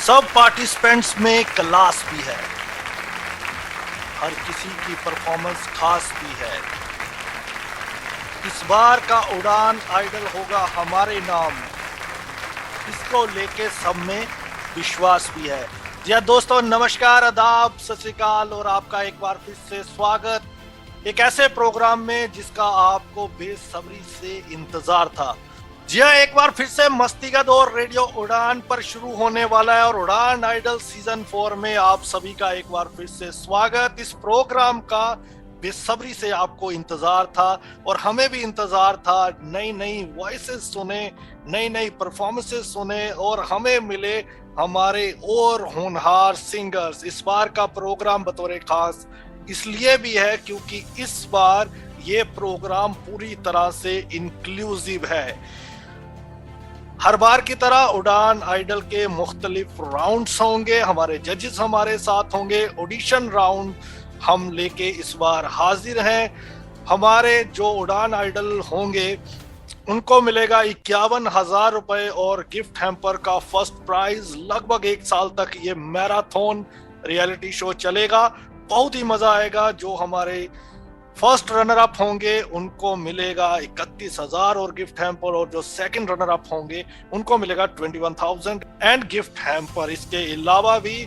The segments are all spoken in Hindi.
सब पार्टिसिपेंट्स में क्लास भी है, हर किसी की परफॉर्मेंस खास भी है। इस बार का उड़ान आइडल होगा हमारे नाम, इसको लेके सब में विश्वास भी है। जी हाँ दोस्तों, नमस्कार, आदाब, सत श्री अकाल और आपका एक बार फिर से स्वागत एक ऐसे प्रोग्राम में जिसका आपको बेसब्री से इंतजार था। जी हाँ, एक बार फिर से मस्ती का दौर रेडियो उड़ान पर शुरू होने वाला है और उड़ान आइडल सीजन 4 में आप सभी का एक बार फिर से स्वागत। इस प्रोग्राम का बेसब्री से आपको इंतजार था और हमें भी इंतजार था। नई नई वॉइसेस सुने, नई नई परफॉर्मेंसेस सुने और हमें मिले हमारे और होनहार सिंगर्स। इस बार का प्रोग्राम बतौर खास इसलिए भी है क्योंकि इस बार ये प्रोग्राम पूरी तरह से इंक्लूसिव है। हर बार की तरह उड़ान आइडल के मुख्तलिफ राउंड्स होंगे, हमारे जजेस हमारे साथ होंगे। ऑडिशन राउंड हम लेके इस बार हाजिर हैं। हमारे जो उड़ान आइडल होंगे उनको मिलेगा 51,000 रुपए और गिफ्ट हैम्पर का फर्स्ट प्राइज। लगभग एक साल तक ये मैराथन रियलिटी शो चलेगा, बहुत ही मजा आएगा। जो हमारे फर्स्ट रनर अप होंगे उनको मिलेगा 31,000 और गिफ्ट हैम्पर, और जो सेकंड रनर अप होंगे उनको मिलेगा 21,000 एंड गिफ्ट हैम्पर। इसके अलावा भी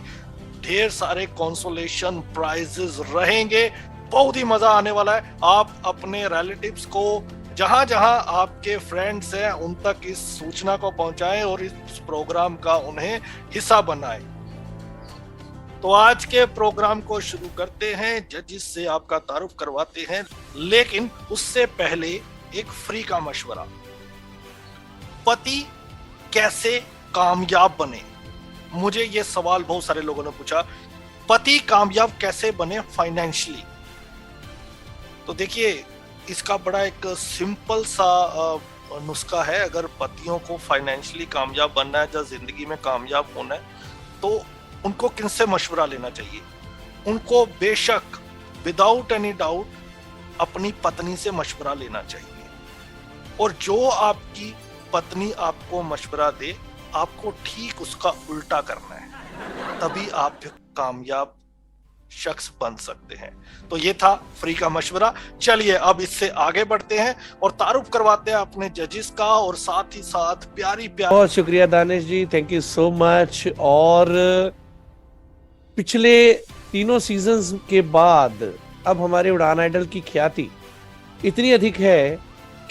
ढेर सारे कंसोलेशन प्राइजेस रहेंगे। बहुत ही मजा आने वाला है। आप अपने रिलेटिव्स को, जहां जहां आपके फ्रेंड्स हैं, उन तक इस सूचना को पहुंचाएं और इस प्रोग्राम का उन्हें हिस्सा बनाएं। तो आज के प्रोग्राम को शुरू करते हैं। जजिस से आपका तारुफ करवाते हैं, लेकिन उससे पहले एक फ्री का मशवरा। पति कैसे कामयाब बने? मुझे ये सवाल बहुत सारे लोगों ने पूछा, पति कामयाब कैसे बने फाइनेंशियली? तो देखिए, इसका बड़ा एक सिंपल सा नुस्खा है। अगर पतियों को फाइनेंशियली कामयाब बनना है या जिंदगी में कामयाब होना है तो उनको किनसे मशवरा लेना चाहिए? उनको बेशक विदाउट एनी डाउट अपनी पत्नी से मशवरा लेना चाहिए। और जो आपकी पत्नी आपको मशवरा दे, आपको ठीक उसका उल्टा करना है, तभी आप कामयाब शख्स बन सकते हैं। तो ये था फ्री का मशवरा। चलिए अब इससे आगे बढ़ते हैं और तारुफ करवाते हैं अपने जजेस का, और साथ ही साथ प्यारी प्यारी। बहुत शुक्रिया दानिश जी, थैंक यू सो मच। और पिछले तीनों सीजन्स के बाद अब हमारे उड़ान आइडल की ख्याति इतनी अधिक है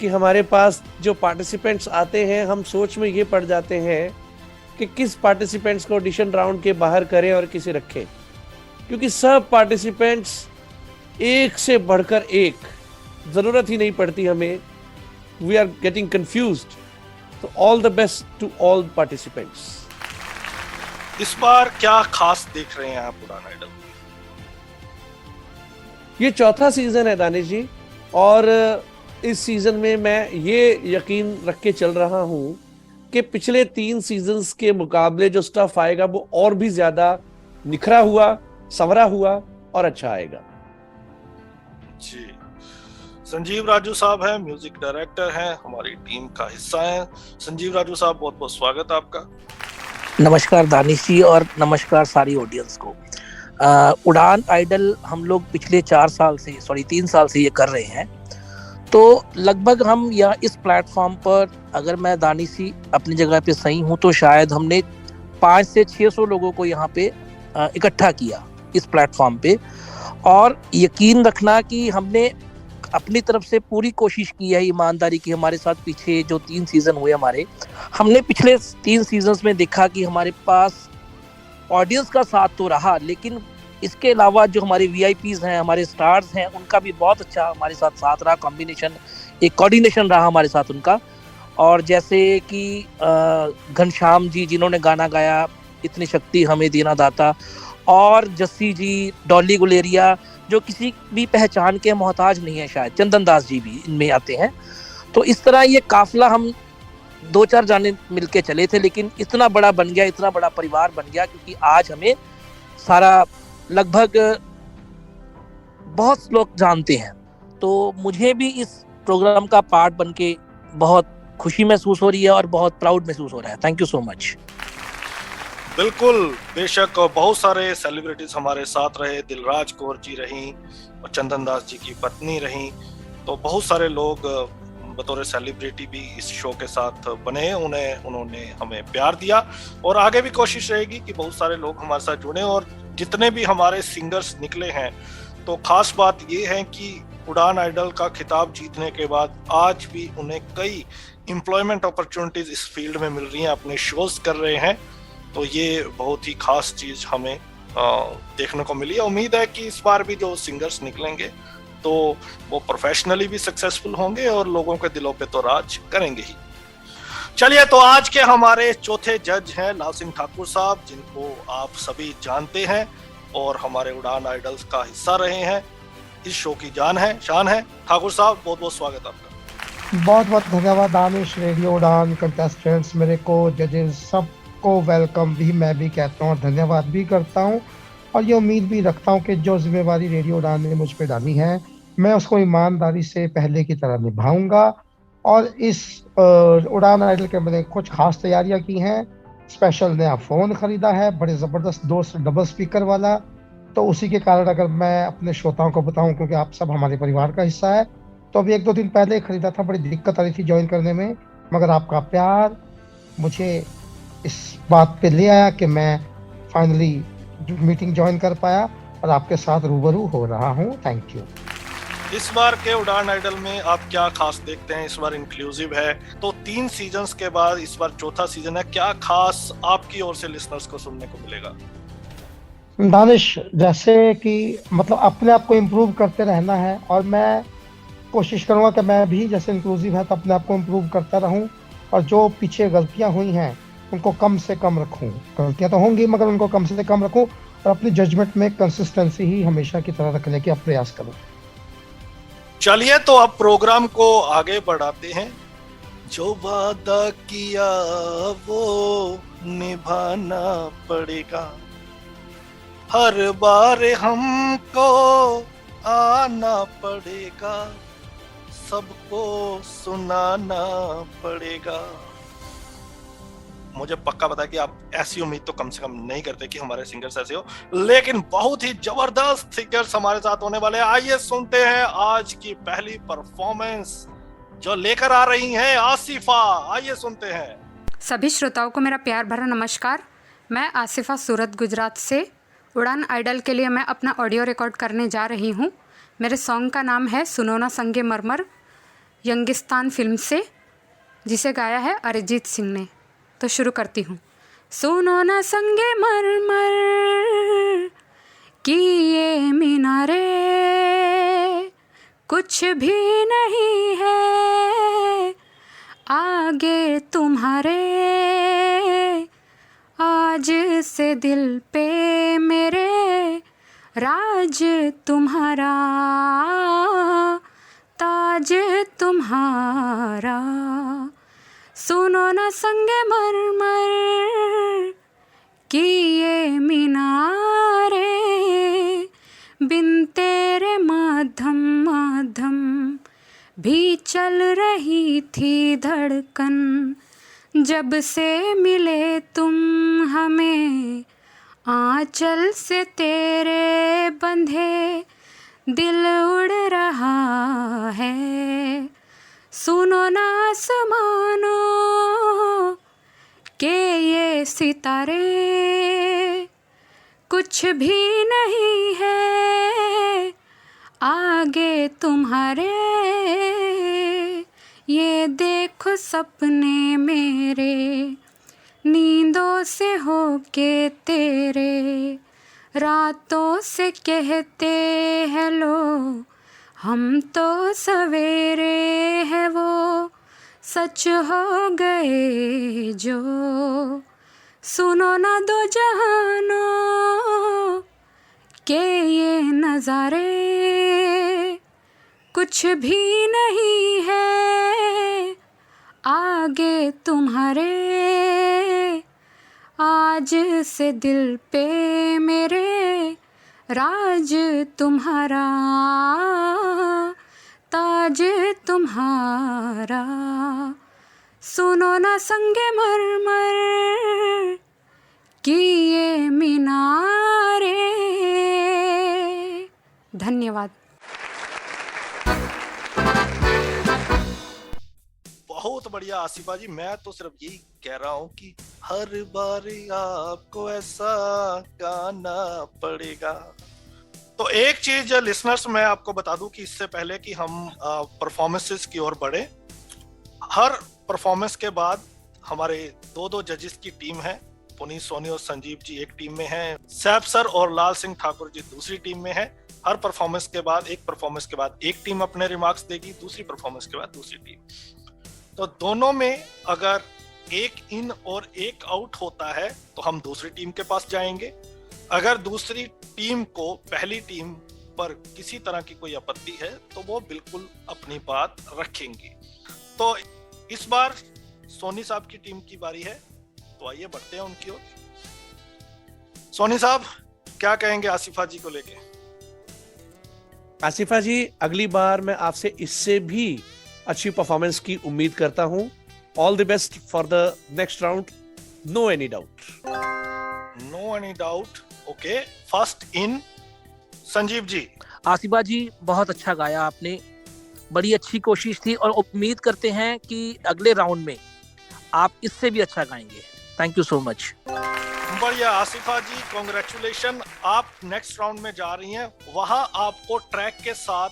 कि हमारे पास जो पार्टिसिपेंट्स आते हैं, हम सोच में ये पड़ जाते हैं कि किस पार्टिसिपेंट्स को ऑडिशन राउंड के बाहर करें और किसे रखें, क्योंकि सब पार्टिसिपेंट्स एक से बढ़कर एक, ज़रूरत ही नहीं पड़ती हमें। We are getting confused. तो all the best to all participants. इस बार क्या खास देख रहे हैं आप उड़ान आइडल? ये चौथा सीजन है दानिश जी, और इस सीजन में मैं ये यकीन रख के चल रहा हूँ कि पिछले 3 सीजन्स के मुकाबले जो स्टफ आएगा वो और भी ज्यादा निखरा हुआ, संवरा हुआ और अच्छा आएगा। जी, संजीव राजू साहब हैं, म्यूजिक डायरेक्टर हैं, हमारी टीम का हिस्सा हैं। संजीव राजू साहब, बहुत बहुत स्वागत आपका। नमस्कार दानिश जी और नमस्कार सारी ऑडियंस को। उड़ान आइडल हम लोग पिछले 3 साल से ये कर रहे हैं। तो लगभग हम या इस प्लेटफॉर्म पर, अगर मैं दानिश जी अपनी जगह पे सही हूँ, तो शायद हमने 500 से 600 लोगों को यहाँ पे इकट्ठा किया इस प्लेटफॉर्म पे। और यकीन रखना कि हमने अपनी तरफ से पूरी कोशिश की है, ईमानदारी की। हमारे साथ पीछे जो 3 सीजन हुए हमने पिछले 3 सीजन्स में देखा कि हमारे पास ऑडियंस का साथ तो रहा, लेकिन इसके अलावा जो हमारे वीआईपीज हैं, हमारे स्टार्स हैं, उनका भी बहुत अच्छा हमारे साथ रहा। कॉम्बिनेशन, एक कोऑर्डिनेशन रहा हमारे साथ उनका। और जैसे कि घनश्याम जी जिन्होंने गाना गाया, इतनी शक्ति हमें देना दाता, और जस्सी जी, डॉली गुलेरिया, जो किसी भी पहचान के मोहताज नहीं है, शायद चंदन दास जी भी इनमें आते हैं। तो इस तरह ये काफिला हम 2-4 जाने मिलके चले थे, लेकिन इतना बड़ा बन गया, इतना बड़ा परिवार बन गया, क्योंकि आज हमें सारा लगभग बहुत लोग जानते हैं। तो मुझे भी इस प्रोग्राम का पार्ट बन के बहुत खुशी महसूस हो रही है और बहुत प्राउड महसूस हो रहा है। Thank you so much. बिल्कुल, बेशक बहुत सारे सेलिब्रिटीज हमारे साथ रहे, दिलराज कौर जी रहीं और चंदन दास जी की पत्नी रहीं, तो बहुत सारे लोग बतौर सेलिब्रिटी भी इस शो के साथ बने, उन्होंने हमें प्यार दिया और आगे भी कोशिश रहेगी कि बहुत सारे लोग हमारे साथ जुड़े। और जितने भी हमारे सिंगर्स निकले हैं, तो खास बात ये है कि उड़ान आइडल का खिताब जीतने के बाद आज भी उन्हें कई एम्प्लॉयमेंट अपॉर्चुनिटीज इस फील्ड में मिल रही हैं, अपने शोज कर रहे हैं। तो ये बहुत ही खास चीज हमें देखने को मिली है। उम्मीद है कि इस बार भी जो सिंगर्स निकलेंगे तो वो प्रोफेशनली भी सक्सेसफुल होंगे और लोगों के दिलों पे तो राज करेंगे ही। चलिए, तो आज के हमारे चौथे जज हैं लाल सिंह ठाकुर साहब, जिनको आप सभी जानते हैं और हमारे उड़ान आइडल्स का हिस्सा रहे हैं, इस शो की जान है, शान है। ठाकुर साहब, बहुत बहुत स्वागत आपका। बहुत बहुत धन्यवाद दानिश, रेडियो उड़ान कंटेस्टेंट्स, मेरे को जजेस, सबको वेलकम भी मैं भी कहता हूँ और धन्यवाद भी करता हूँ। और ये उम्मीद भी रखता हूँ कि जो जिम्मेवारी रेडियो उड़ान ने मुझ पे डाली है, मैं उसको ईमानदारी से पहले की तरह निभाऊंगा। और इस उड़ान आइडल के मैंने कुछ खास तैयारियां की हैं। स्पेशल नया फ़ोन ख़रीदा है, बड़े ज़बरदस्त दोस्त डबल स्पीकर वाला। तो उसी के कारण अगर मैं अपने श्रोताओं को बताऊं, क्योंकि आप सब हमारे परिवार का हिस्सा है, तो अभी 1-2 दिन पहले ही खरीदा था। बड़ी दिक्कत आ रही थी ज्वाइन करने में, मगर आपका प्यार मुझे इस बात पे ले आया कि मैं फाइनली मीटिंग ज्वाइन कर पाया और आपके साथ रूबरू हो रहा हूँ। Thank you. इस बार के उड़ान आइडल में आप क्या खास देखते हैं? इस बार इंक्लूसिव है, तो 3 सीजन्स के बाद इस बार चौथा सीजन है, क्या खास आपकी ओर से लिसनर्स को सुनने को मिलेगा? दानिश, जैसे कि मतलब अपने आप को इम्प्रूव करते रहना है और मैं कोशिश करूँगा कि मैं भी जैसे इंक्लूसिव है तो अपने आप को इम्प्रूव करता रहूँ और जो पीछे गलतियाँ हुई हैं उनको कम से कम रखूँ। गलतियाँ तो होंगी मगर उनको कम से कम रखूँ और अपनी जजमेंट में कंसिस्टेंसी ही हमेशा की तरह रखने की प्रयास करूँ। चलिए, तो अब प्रोग्राम को आगे बढ़ाते हैं। जो वादा किया वो निभाना पड़ेगा, हर बार हमको आना पड़ेगा, सबको सुनाना पड़ेगा। मुझे पक्का पता है कि आप ऐसी उम्मीद तो कम से कम नहीं करते कि हमारे सिंगर्स ऐसे हो, लेकिन बहुत ही जबरदस्त सिंगर्स हमारे साथ होने वाले हैं। आइए सुनते हैं आज की पहली परफॉर्मेंस जो लेकर आ रही हैं आसिफा। आइए सुनते हैं। सभी श्रोताओं को मेरा प्यार भरा नमस्कार। मैं आसिफा सूरत गुजरात से उड़ान आइडल के लिए मैं अपना ऑडियो रिकॉर्ड करने जा रही हूँ। मेरे सॉन्ग का नाम है सुनो ना संगे मरमर, यंगिस्तान फिल्म से, जिसे गाया है अरिजीत सिंह ने। तो शुरू करती हूँ। सुनो ना संगे मरमर की ये मीनारे कुछ भी नहीं है आगे तुम्हारे, आज से दिल पे मेरे राज तुम्हारा, ताज तुम्हारा। सुनो ना संगे मरमर की ये मीनारे, बिन तेरे माधम माधम भी चल रही थी धड़कन। जब से मिले तुम हमें आंचल से तेरे बंधे, दिल उड़ रहा है। सुनो ना आसमानों के ये सितारे कुछ भी नहीं है आगे तुम्हारे, ये देखो सपने मेरे नींदों से होके तेरे, रातों से कहते हैं लो हम तो सवेरे है वो सच हो गए जो। सुनो ना दो जहानों के ये नज़ारे कुछ भी नहीं है आगे तुम्हारे, आज से दिल पे मेरे राज तुम्हारा, ताज तुम्हारा। सुनो ना संगे मरमर कि ये मीनारे। धन्यवाद। बहुत बढ़िया आसिफा जी, मैं तो सिर्फ यही कह रहा हूँ कि हर बारी आपको ऐसा गाना पड़ेगा। तो एक चीज लिसनर्स मैं आपको बता दूं कि इससे पहले कि हम परफॉर्मेंसेस की ओर बढ़े, हर परफॉर्मेंस के बाद हमारे दो दो जजेस की टीम है। पुनीत सोनी और संजीव जी एक टीम में हैं, सैफ सर और लाल सिंह ठाकुर जी दूसरी टीम में हैं। हर परफॉर्मेंस के बाद एक टीम अपने रिमार्क्स देगी, दूसरी परफॉर्मेंस के बाद दूसरी टीम। तो दोनों में अगर एक इन और एक आउट होता है तो हम दूसरी टीम के पास जाएंगे। अगर दूसरी टीम को पहली टीम पर किसी तरह की कोई आपत्ति है तो वो बिल्कुल अपनी बात रखेंगे। तो इस बार सोनी साहब की टीम की बारी है, तो आइए बढ़ते हैं उनकी ओर। सोनी साहब क्या कहेंगे आसिफा जी को लेके? आसिफा जी, अगली बार मैं आपसे इससे भी अच्छी परफॉर्मेंस की उम्मीद करता हूं। All the best for the next round, no any doubt. No any doubt. Okay, first in Sanjeev ji. Asifa ji, बहुत अच्छा गाया आपने, बड़ी अच्छी कोशिश थी और उम्मीद करते हैं कि अगले राउंड में आप इससे भी अच्छा गाएंगे। Thank you so much. बढ़िया आसिफा जी, कॉन्ग्रेचुलेशन। आप नेक्स्ट राउंड में जा रही हैं, वहां आपको ट्रैक के साथ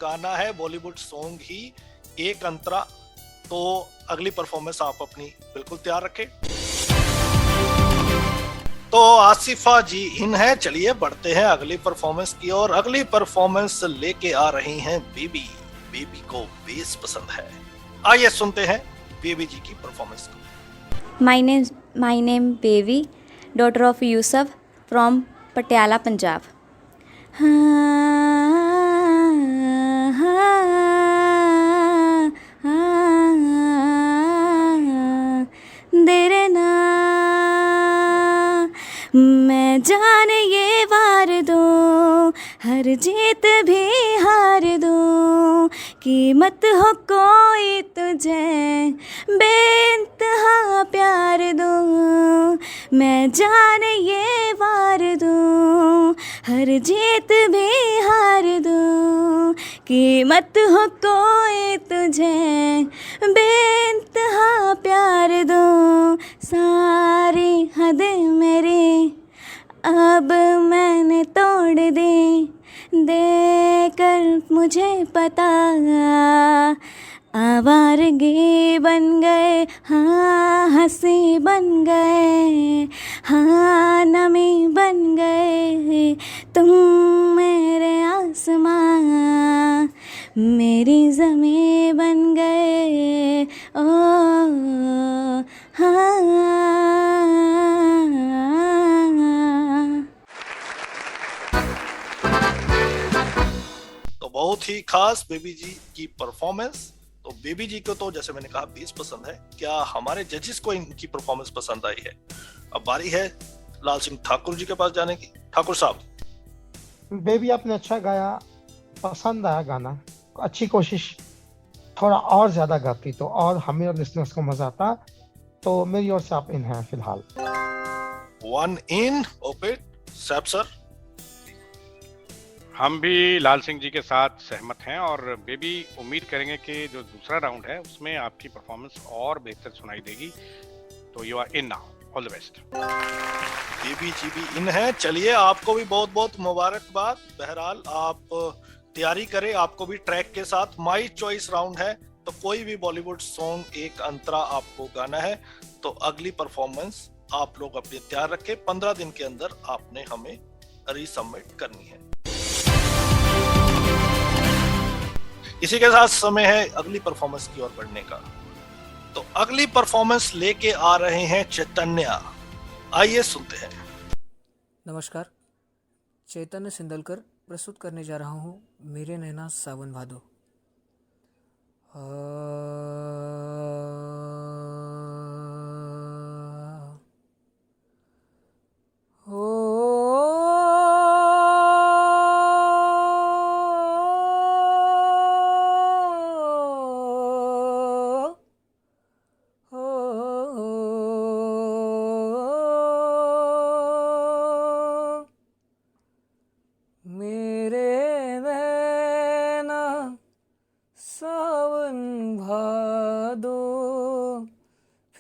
गाना है बॉलीवुड सॉन्ग ही एक अंतरा। तो अगली परफॉर्मेंस आप अपनी बिल्कुल तैयार रखें। तो आसिफा जी इन है, चलिए बढ़ते हैं अगली परफॉर्मेंस की ओर। अगली परफॉर्मेंस लेके आ रही हैं बेबी। बेबी को बेस पसंद है, आइए सुनते हैं बेबी जी की परफॉर्मेंस को। My name Baby, daughter of Yusuf from Patiala, Punjab. देरे ना मैं जाने ये वार दूं, हर जीत भी हार दूं, कीमत हो कोई तुझे बेइंतहा प्यार दूं, मैं जाने ये वार दूं, हर जीत भी हार दूं, कीमत हो कोई तुझे बेइंतहा प्यार दूं, सारी हद मेरी अब मैंने तोड़ दी, देकर मुझे पता आवारगी बन गए, हाँ हंसी बन गए, हाँ नमी बन गए, तुम मेरे आसमां मेरी ज़मीं बन गए, ओ हाँ। तो बहुत ही खास बेबी जी की परफॉर्मेंस। तो बेबी जी को तो जैसे मैंने कहा बेस पसंद है, क्या हमारे जजेस को इनकी परफॉर्मेंस पसंद आई है? अब बारी है लाल सिंह ठाकुर जी के पास जाने की। ठाकुर साहब। बेबी आपने अच्छा गाया, पसंद आया गाना, अच्छी कोशिश, थोड़ा और ज्यादा गाती तो और हमें और लिसनर्स को मजा आता। तो मेरी ओर से आप इन हैं फिलहाल। One in. Okay Saif sir. हम भी लाल सिंह जी के साथ सहमत हैं और बेबी उम्मीद करेंगे कि जो दूसरा राउंड है उसमें आपकी परफॉर्मेंस और बेहतर सुनाई देगी। तो you are in now, all the best. Baby ji भी इन है, चलिए आपको भी बहुत बहुत मुबारकबाद। बहरहाल आप तैयारी करें, आपको भी ट्रैक के साथ माई चॉइस राउंड है, तो कोई भी बॉलीवुड सॉन्ग एक अंतरा आपको गाना है। तो अगली परफॉर्मेंस आप लोग अपनी तैयार रखें, 15 दिन के अंदर आपने हमें रीसबमिट करनी है। इसी के साथ समय है अगली परफॉर्मेंस की ओर बढ़ने का। तो अगली परफॉर्मेंस लेके आ रहे हैं चैतन्य, आइए सुनते हैं। नमस्कार, चैतन्य सिंदलकर प्रस्तुत करने जा रहा हूँ मेरे नैना सावन भादो।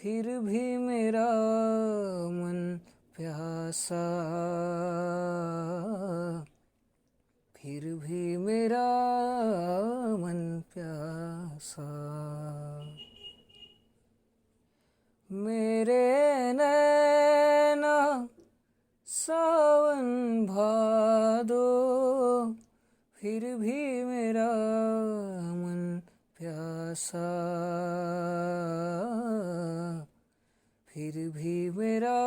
फिर भी मेरा मन प्यासा, फिर भी मेरा मन प्यासा। मेरे नैना सावन भादो, फिर भी मेरा मन प्यासा, फिर भी मेरा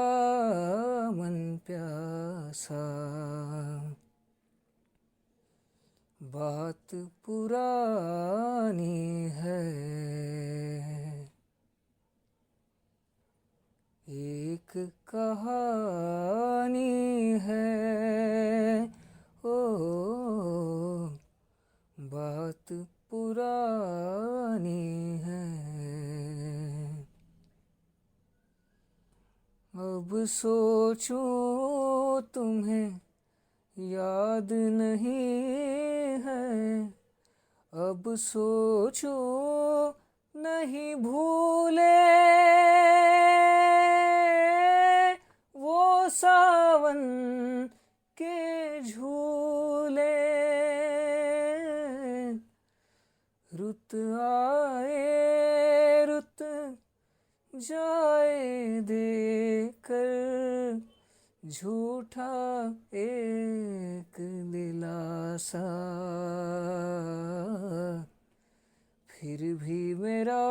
मन प्यासा। बात पुरानी है, एक कहानी है, ओ बात पुरानी है। अब सोचूं तुम्हें याद नहीं है, अब सोचूं नहीं भूले वो सावन के झूले। रुत आए रुत जाए देकर झूठा एक दिलासा, फिर भी मेरा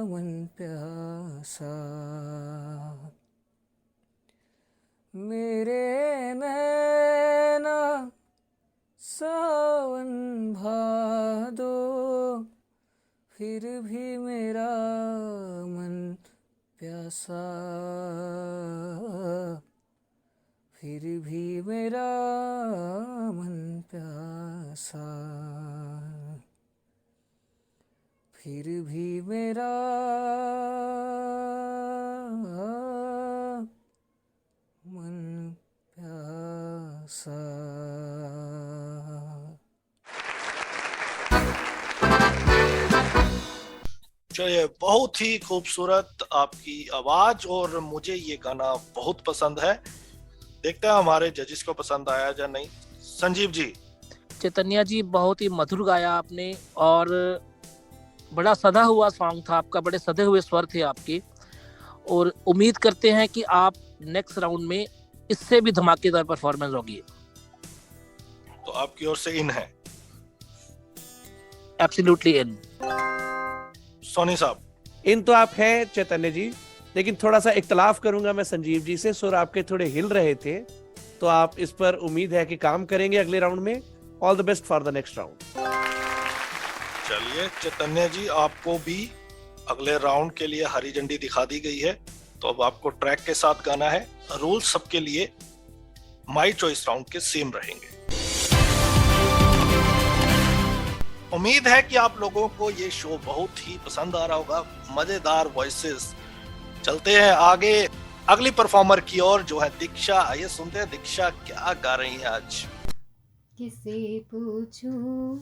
मन प्यासा। मेरे नैना सावन भादो, फिर भी मेरा मन प्यासा, फिर भी मेरा मन प्यासा, फिर भी मेरा मन प्यासा। चलिए, बहुत ही खूबसूरत आपकी आवाज और मुझे ये गाना बहुत पसंद है। देखते हैं हमारे जजेस को पसंद आया या नहीं। संजीव जी। चैतन्या जी, बहुत ही मधुर गाया आपने और बड़ा सधा हुआ सॉन्ग था आपका, बड़े सधे हुए स्वर थे आपके, और उम्मीद करते हैं कि आप नेक्स्ट राउंड में इससे भी धमाकेदार परफॉर्मेंस होगी। तो आपकी ओर से इन है? Absolutely in. सोनी साहब। इन तो आप हैं चैतन्य जी, लेकिन थोड़ा सा इख्तलाफ करूंगा मैं संजीव जी से। सुर आपके थोड़े हिल रहे थे, तो आप इस पर उम्मीद है कि काम करेंगे अगले राउंड में। All the best for the next round. चलिए चैतन्य जी, आपको भी अगले राउंड के लिए हरी झंडी दिखा दी गई है, तो अब आपको ट्रैक के साथ गाना है। रूल सबके लिए माई चॉइस राउंड के सेम रहेंगे। उम्मीद है कि आप लोगों को ये शो बहुत ही पसंद आ रहा होगा। मजेदार वॉइसेस। चलते हैं आगे अगली परफॉर्मर की ओर, जो है दीक्षा। आइए सुनते हैं दीक्षा क्या गा रही हैं आज। किसे पूछूं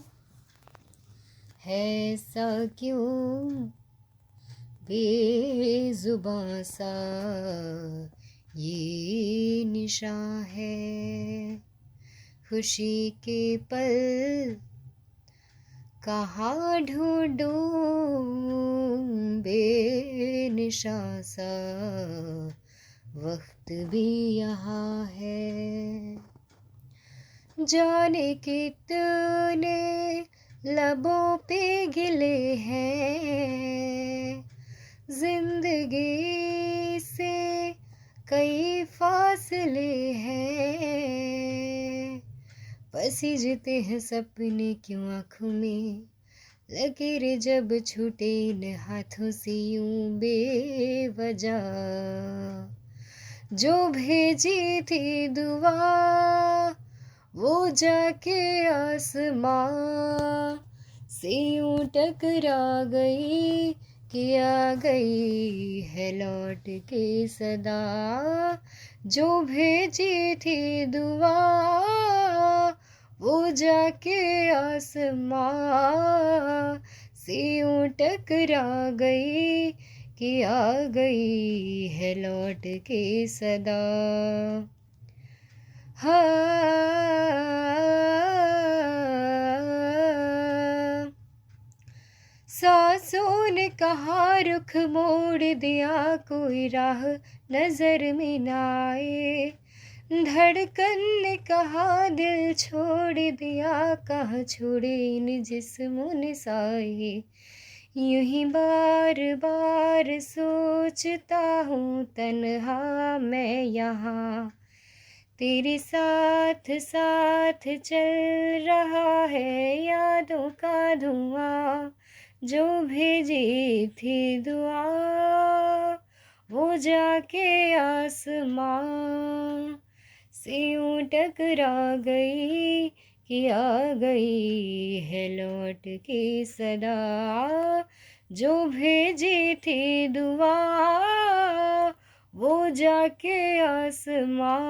है सा क्यों बेजुबां सा ये निशा है, खुशी के पल कहाँ ढूंढूं बेनिशा सा वक्त भी यहाँ है। जाने कितने लबों पे गिले हैं, जिंदगी से कई फासले हैं, पसीजते हैं सपने क्यों आँखों में, लकीरें जब छूटे इन हाथों से यूं बेवजह, जो भेजी थी दुआ वो जाके आसमां से यूं टकरा गई कि आ गई है लौट के सदा, जो भेजी थी दुआ वो जाके आसमां से यूं टकरा गई कि आ गई है लौट के सदा। हाँ, सांसों ने कहा रुख मोड़ दिया, कोई राह नजर में न आए। धड़कन ने कहा दिल छोड़ दिया, कहाँ छोड़े इन जिस्मों ने साए। यूं ही बार बार सोचता हूँ तन्हा मैं यहाँ, तेरे साथ साथ चल रहा है यादों का धुआं। जो भेजी थी दुआ वो जाके आसमां से यूं टकरा गई कि आ गई है लौट के सदा। जो भेजी थी दुआ वो जाके आसमां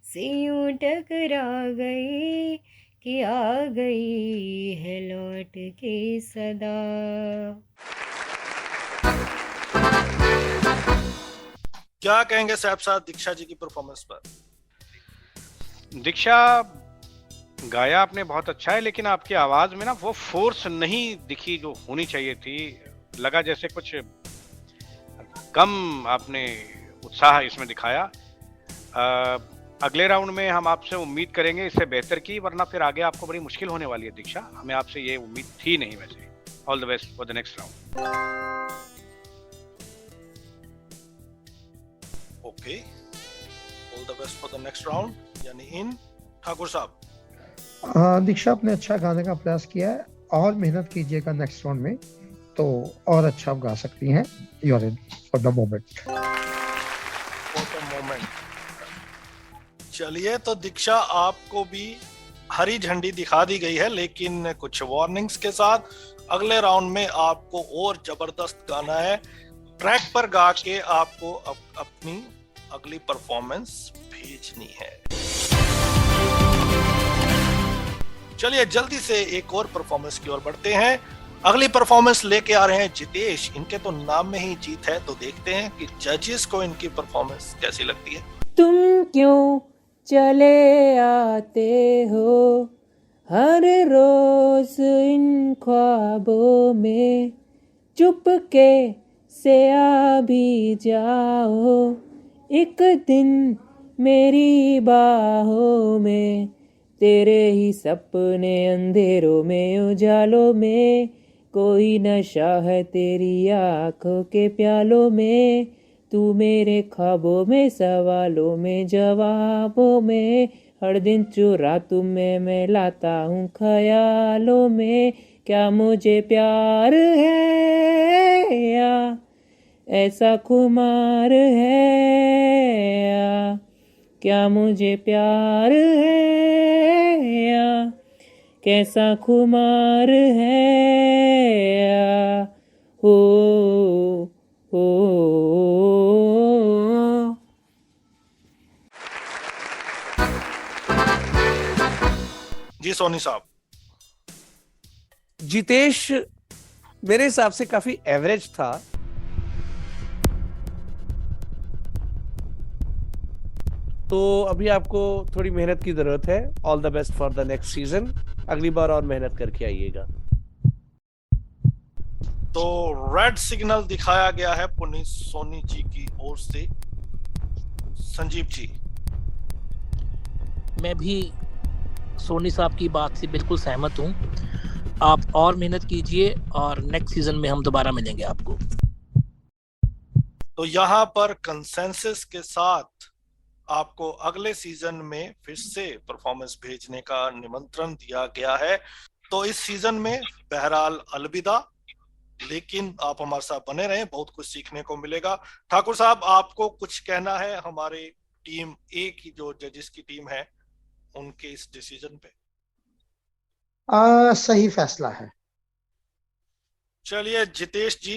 से यूं टकरा गई कि आ गई है लौट के सदा। क्या कहेंगे साहब साहब दीक्षा जी की परफॉर्मेंस पर? दीक्षा, गाया आपने बहुत अच्छा है, लेकिन आपकी आवाज में ना वो फोर्स नहीं दिखी जो होनी चाहिए थी। लगा जैसे कुछ कम आपने उत्साह इसमें दिखाया। अगले राउंड में हम आपसे उम्मीद करेंगे इससे बेहतर की, वरना फिर आगे आपको बड़ी मुश्किल होने वाली है दीक्षा। हमें आपसे ये उम्मीद थी नहीं वैसे। All the best for the next round. Okay, all the best for the next round, यानी इन ठाकुर साहब। दीक्षा, आपने अच्छा गाने का प्रयास किया है और मेहनत कीजिएगा नेक्स्ट राउंड में तो और अच्छा आप गा सकती हैं। You are in for the moment. चलिए, तो दीक्षा आपको भी हरी झंडी दिखा दी गई है, लेकिन कुछ वार्निंग्स के साथ। अगले राउंड में आपको और जबरदस्त गाना है। ट्रैक पर गा के आपको अपनी अगली परफॉर्मेंस भेजनी है। चलिए जल्दी से एक और परफॉर्मेंस की ओर बढ़ते हैं। अगली परफॉर्मेंस लेके आ रहे हैं जितेश। इनके तो नाम में ही जीत है, तो देखते हैं कि जजेस को इनकी परफॉर्मेंस कैसी लगती है। तुम क्यों चले आते हो हर रोज इन ख्वाबों में, चुपके से आ भी जाओ एक दिन मेरी बाहों में। तेरे ही सपने अंधेरों में उजालों में, कोई नशा है तेरी आंखों के प्यालों में। तू मेरे ख्वाबों में, सवालों में, जवाबों में, हर दिन चुरा तुम्हें मैं लाता हूँ ख्यालों में। क्या मुझे प्यार है या ऐसा खुमार है या, क्या मुझे प्यार है या कैसा खुमार है या, हो जी सोनी साहब। जितेश मेरे हिसाब से काफी एवरेज था। तो अभी आपको थोड़ी मेहनत की जरूरत है। All the best for the next season. अगली बार और मेहनत करके आइएगा। तो रेड सिग्नल दिखाया गया है पुनीत सोनी जी की ओर से। संजीव जी। मैं भी सोनी साहब की बात से बिल्कुल सहमत हूँ। आप और मेहनत कीजिए और नेक्स्ट सीजन में हम दोबारा मिलेंगे आपको। तो यहाँ पर कंसेंसस के साथ आपको अगले सीजन में फिर से परफॉर्मेंस भेजने का निमंत्रण दिया गया है। तो इस सीजन में बहरहाल अलविदा, लेकिन आप हमारे साथ बने रहें, बहुत कुछ सीखने को मिलेगा। ठाकुर साहब, आपको कुछ कहना है हमारे टीम ए की जो जजेस की टीम है उनके इस डिसीजन पे? सही फैसला है। चलिए जितेश जी,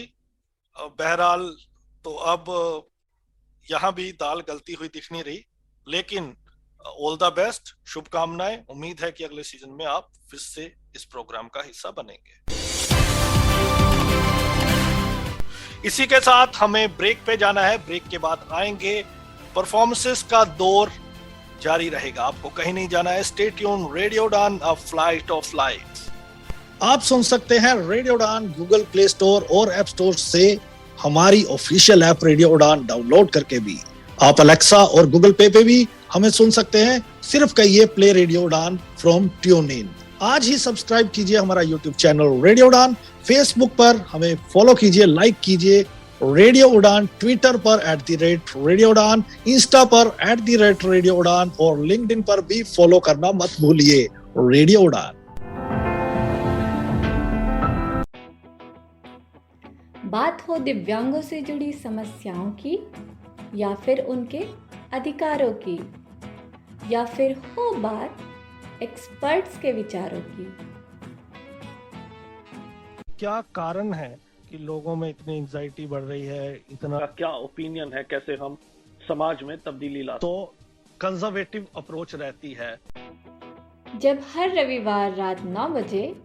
बहरहाल तो अब यहाँ भी दाल गलती हुई दिख नहीं रही, लेकिन ऑल द बेस्ट, शुभकामनाएं। उम्मीद है कि अगले सीजन में आप फिर से इस प्रोग्राम का हिस्सा बनेंगे। इसी के साथ हमें ब्रेक पे जाना है। ब्रेक के बाद आएंगे, परफॉर्मेंसेस का दौर जारी रहेगा। आपको कहीं नहीं जाना है। स्टे ट्यून, रेडियो उड़ान, अ फ्लाइट ऑफ लाइट्स। आप सुन सकते हैं रेडियो उड़ान गूगल प्ले स्टोर और ऐप स्टोर से हमारी ऑफिशियल ऐप रेडियो उड़ान डाउनलोड करके भी। आप अलेक्सा और गूगल पे भी हमें सुन सकते हैं। सिर्फ कहिए प्ले रेडियो उड़ान फ्रॉम ट्यून इन। आज ही सब्सक्राइब कीजिए हमारा यूट्यूब चैनल रेडियो उड़ान। फेसबुक पर हमें फॉलो कीजिए, लाइक कीजिए रेडियो उड़ान। ट्विटर पर @रेडियो उड़ान, इंस्टा पर @रेडियो उड़ान और लिंक्डइन पर भी फॉलो करना मत भूलिए रेडियो उड़ान। बात हो दिव्यांगों से जुड़ी समस्याओं की, या फिर उनके अधिकारों की, या फिर हो बात एक्सपर्ट्स के विचारों की। क्या कारण है कि लोगों में इतनी एंजाइटी बढ़ रही है? इतना क्या ओपिनियन है, कैसे हम समाज में तब्दीली ला? तो कंजर्वेटिव अप्रोच रहती है। जब हर रविवार रात 9 बजे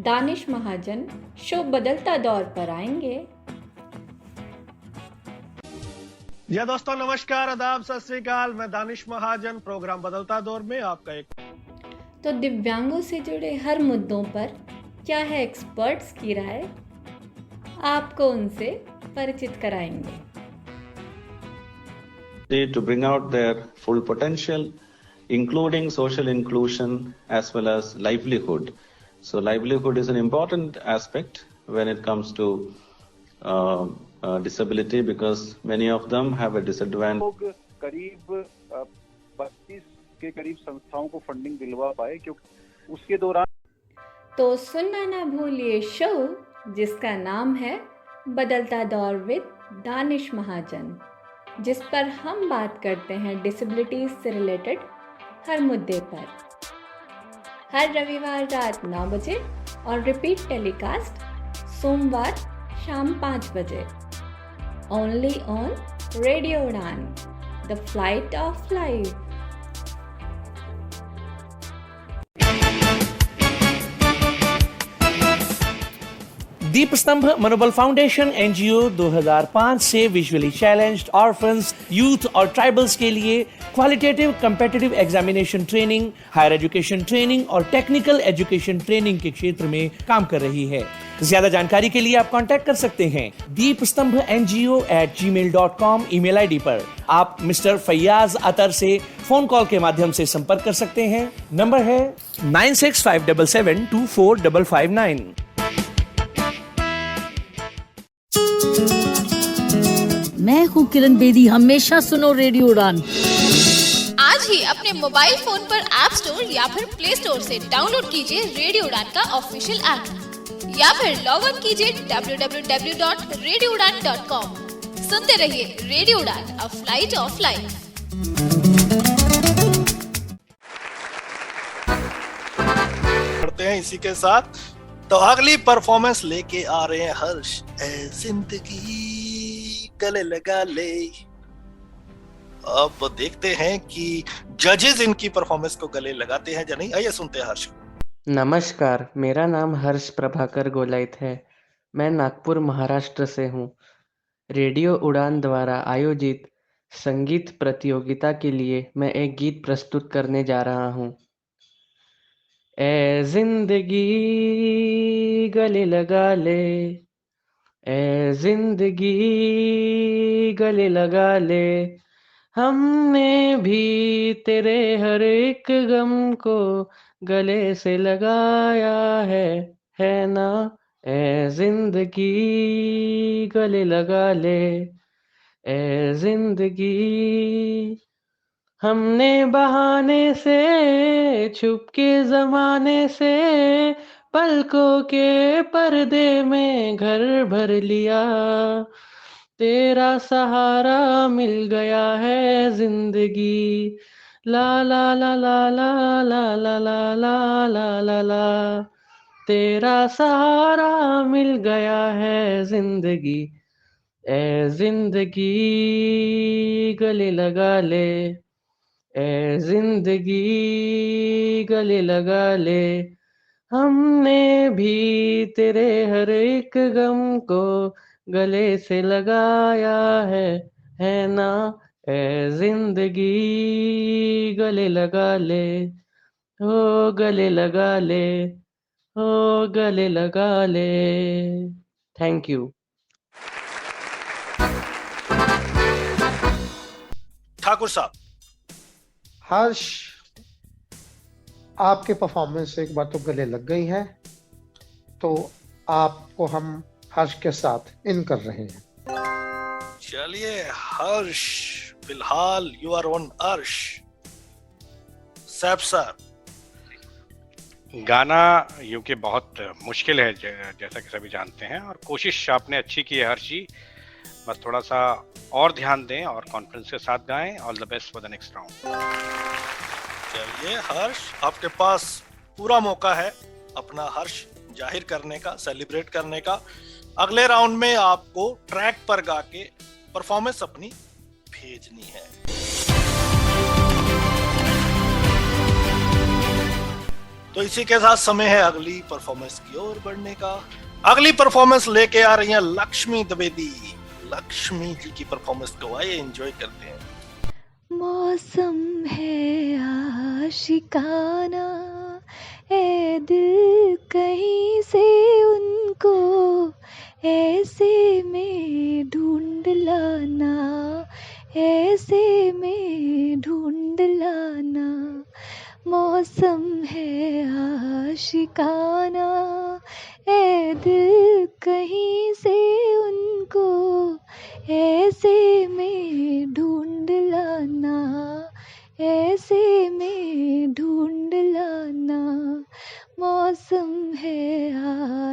दानिश महाजन शो बदलता दौर पर आएंगे। या दोस्तों नमस्कार, आदाब, सत श्री अकाल। मैं दानिश महाजन, प्रोग्राम बदलता दौर में आपका एक। तो दिव्यांगों से जुड़े हर मुद्दों पर क्या है एक्सपर्ट्स की राय, आपको उनसे परिचित कराएंगे। To bring out their full potential, including social inclusion as well as livelihood. So livelihood is an important aspect when it comes to disability, because many of them have a disadvantage. लोग करीब 32 के करीब संस्थाओं को फंडिंग दिलवा पाए, क्योंकि उसके दौरान। तो सुनना ना भूलिए शो जिसका नाम है बदलता दौर विद दानिश महाजन, जिस पर हम बात करते हैं डिसेबिलिटीज से रिलेटेड हर मुद्दे पर। हर रविवार रात 9 बजे और रिपीट टेलीकास्ट सोमवार शाम 5 बजे। Only on radio Udaan, the flight of life. Deep Stambh Manobal foundation NGO 2005 से विजुअली चैलेंज्ड ऑर्फन्स, यूथ और ट्राइबल्स के लिए qualitative competitive examination training, higher education training और टेक्निकल एजुकेशन ट्रेनिंग के क्षेत्र में काम कर रही है। ज्यादा जानकारी के लिए आप कांटेक्ट कर सकते हैं deepstambhngo@gmail.com ईमेल आईडी पर। आप मिस्टर फैयाज अतर से फोन कॉल के माध्यम से संपर्क कर सकते हैं। नंबर है 9657724559। मैं हूँ किरण बेदी, हमेशा सुनो रेडियो उड़ान। आज ही अपने मोबाइल फोन पर ऐप स्टोर या फिर प्ले स्टोर से डाउनलोड कीजिए रेडियो उड़ान का ऑफिशियल ऐप, या फिर लॉग इन कीजिए www.radioudan.com। सुनते रहिए रेडियो उड़ान, अ फ्लाइट ऑफ लाइफ। करते हैं इसी के साथ। तो अगली परफॉर्मेंस लेके आ रहे हैं हर्ष। ए जिंदगी गले लगा ले। अब देखते हैं कि जजेस इनकी परफॉर्मेंस को गले लगाते हैं या नहीं। आइए सुनते हैं हर्ष। नमस्कार, मेरा नाम हर्ष प्रभाकर गोलाइत है। मैं नागपुर महाराष्ट्र से हूँ। रेडियो उड़ान द्वारा आयोजित संगीत प्रतियोगिता के लिए मैं एक गीत प्रस्तुत करने जा रहा हूँ। ए जिंदगी गले लगा ले, ए जिंदगी गले लगा ले, हमने भी तेरे हर एक गम को गले से लगाया है ना। ए जिंदगी गले लगा ले, ए जिंदगी। हमने बहाने से छुप के जमाने से पलकों के पर्दे में घर भर लिया। तेरा सहारा मिल गया है जिंदगी। ला ला ला ला ला ला ला ला ला ला ला ला। तेरा सहारा मिल गया है जिंदगी। ए जिंदगी गले लगा ले, ए जिंदगी गले लगा ले, हमने भी तेरे हर एक गम को गले से लगाया है ना ए जिंदगी, गले लगा ले, हो गले लगा ले, हो गले लगा ले। Thank you. ठाकुर साहब, हर्ष, आपके परफॉर्मेंस एक बार तो गले लग गई है, तो आपको हम हर्ष के साथ इन कर रहे हैं। चलिए हर्ष, फिलहाल यू आर ऑन अर्श। सैफ सर, गाना यूं कि बहुत मुश्किल है जैसा कि सभी जानते हैं, और कोशिश आपने अच्छी की है हर्ष जी, बस थोड़ा सा और ध्यान दें और कॉन्फिडेंस के साथ गाएं। All the best for the next round. चलिए हर्ष, आपके पास पूरा मौका है अपना हर्ष जाहिर करने का, सेलिब्रेट करने का। अगले राउंड में आपको ट्रैक पर गा के परफॉर्मेंस अपनी भेजनी है। तो इसी के साथ समय है अगली परफॉर्मेंस की ओर बढ़ने का। अगली परफॉर्मेंस लेके आ रही हैं लक्ष्मी द्विवेदी। लक्ष्मी जी की परफॉर्मेंस को आइए एंजॉय करते हैं। मौसम है आशिकाना, ए दिल कहीं से उनको ऐसे में ढूंढ लाना, ऐसे में ढूंढ लाना। मौसम है आशिकाना, ए दिल कहीं से उनको ऐसे में ढूंढ लाना, ऐसे में ढूंढ लाना। मौसम है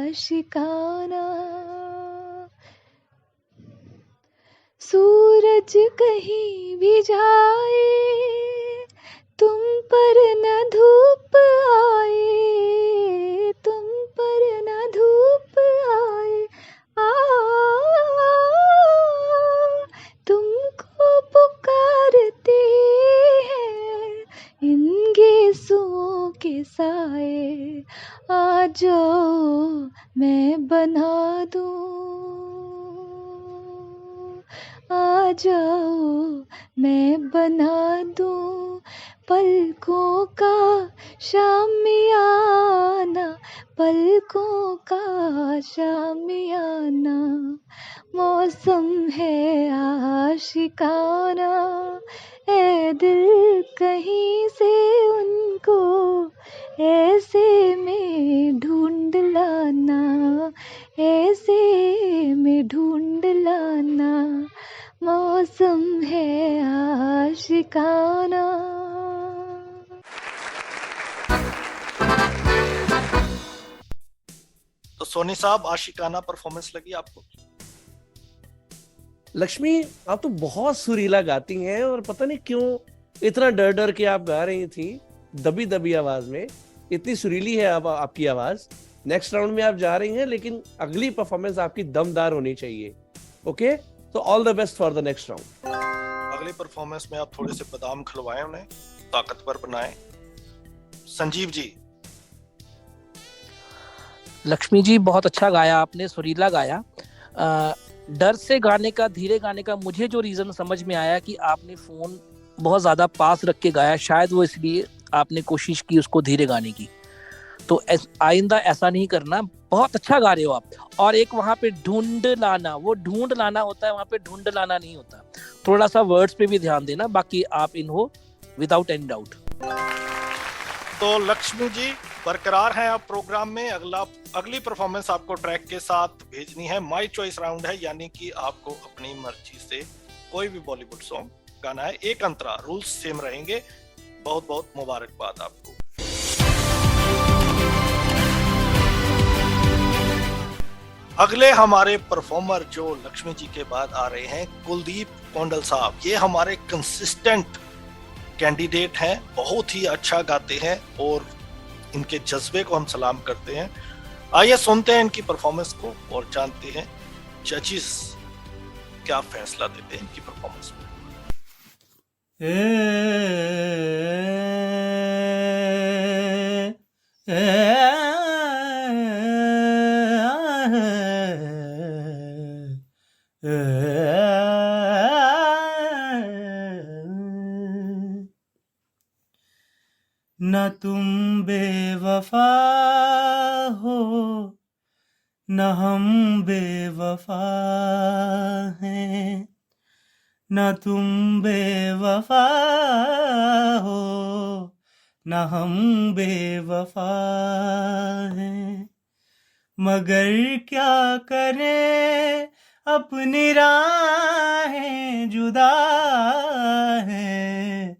आशिकाना। सूरज कहीं भी जाए, तुम पर न धूप आए, तुम पर न धूप आए। तुमको पुकारते हैं इन गेसों के साए। आ जाओ मैं बना दूं, आ जाओ मैं बना दूं पलकों का शामियाना, पलकों का शामियाना। मौसम है आशिकाना, ए दिल कहीं से उनको ऐसे में ढूंढ लाना, ऐसे में ढूंढ लाना। मौसम है आशिकाना। तो सोनी साहब, आशिकाना परफॉर्मेंस लगी आपको? लक्ष्मी, आप तो बहुत सुरीला गाती हैं, और पता नहीं क्यों इतना डर डर के आप गा रही थी, दबी दबी आवाज में। इतनी सुरीली है आपकी आवाज। नेक्स्ट राउंड में आप जा रही हैं, लेकिन अगली परफॉर्मेंस आपकी दमदार होनी चाहिए। ओके, तो all the best for the next round. अगली परफॉर्मेंस में आप थोड़े से बादाम खिलवाएं, उन्हें ताकतवर बनाएं। संजीव जी। लक्ष्मी जी, बहुत अच्छा गाया आपने, सुरीला गाया। डर से गाने का, धीरे गाने का मुझे जो रीजन समझ में आया कि आपने फोन बहुत ज्यादा पास रख के गाया, शायद वो इसलिए आपने कोशिश की उसको धीरे गाने की। तो आइंदा ऐसा नहीं करना। बहुत अच्छा गा रहे हो आप। और एक वहां पे ढूंढ लाना, वो ढूंढ लाना होता है, वहां पे ढूंढ लाना नहीं होता। थोड़ा सा वर्ड्स पे भी ध्यान देना, बाकी आप इन हो विदाउट एनी डाउट। तो लक्ष्मी जी बरकरार हैं आप प्रोग्राम में। अगली परफॉर्मेंस आपको ट्रैक के साथ भेजनी है। माय चॉइस राउंड है, यानी कि आपको अपनी मर्जी से कोई भी बॉलीवुड सॉन्ग गाना है। एक अंतरा, रूल्स सेम रहेंगे। बहुत बहुत मुबारकबाद आपको। अगले हमारे परफॉर्मर जो लक्ष्मी जी के बाद आ रहे हैं, कुलदीप कोंडल साहब। ये हमारे कंसिस्टेंट कैंडिडेट हैं, बहुत ही अच्छा गाते हैं और इनके जज्बे को हम सलाम करते हैं। आइए सुनते हैं इनकी परफॉर्मेंस को और जानते हैं जजेस क्या फैसला देते हैं इनकी परफॉर्मेंस में। न तुम बेवफा हो न हम बेवफा हैं, न तुम बेवफा हो न हम बेवफा हैं, मगर क्या करें अपनी राहें जुदा हैं,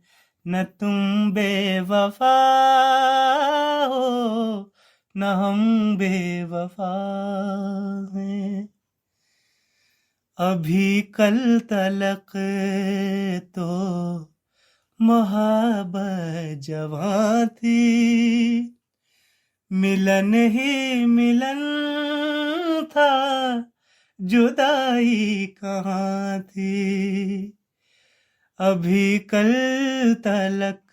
न तुम बेवफा हो न हम बेवफा हैं। अभी कल तलक तो मोहब्बत जवां थी, मिलन ही मिलन था, जुदाई कहाँ थी। अभी कल तलक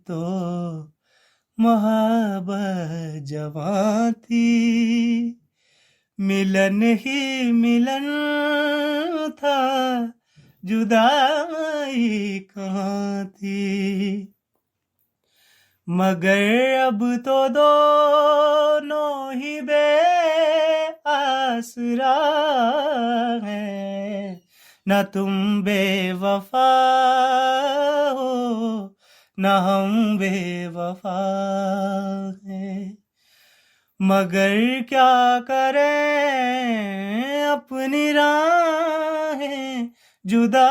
तो मोहब्बत जवां थी, मिलन ही मिलन था, जुदाई कहाँ थी। मगर अब तो दोनों ही बेआसरा हैं, न तुम बेवफा हो न हम बेवफा हैं, मगर क्या करें अपनी राहें जुदा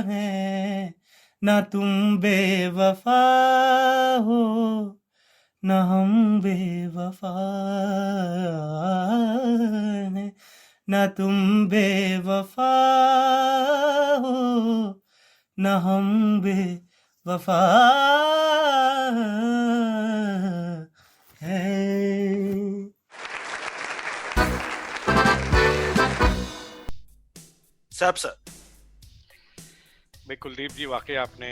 हैं, न तुम बेवफा हो न हम बेवफा हैं, न तुम बेवफा हो न हम बेवफा हैं। साहब सर। भाई कुलदीप जी, वाकई आपने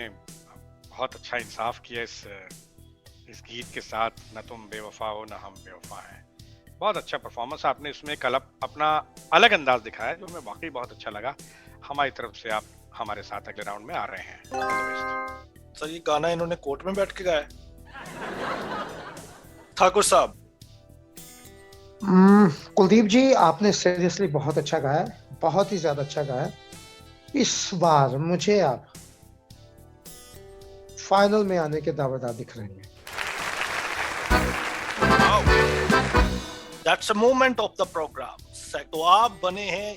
बहुत अच्छा इंसाफ किया इस गीत के साथ, न तुम बेवफा हो न हम बेवफा हैं। बहुत अच्छा परफॉर्मेंस आपने इसमें एक अपना अलग अंदाज दिखाया, जो हमें वाकई बहुत अच्छा लगा। हमारी तरफ से आप हमारे साथ अगले राउंड में आ रहे हैं। सर ये गाना इन्होंने कोर्ट में बैठ के गाया? ठाकुर साहब। कुलदीप जी, आपने सीरियसली बहुत अच्छा गाया, बहुत ही ज्यादा अच्छा गाया। इस बार मुझे आप फाइनल में आने के दावेदार दिख रहे हैं। That's a moment of the program. तो आप बने हैं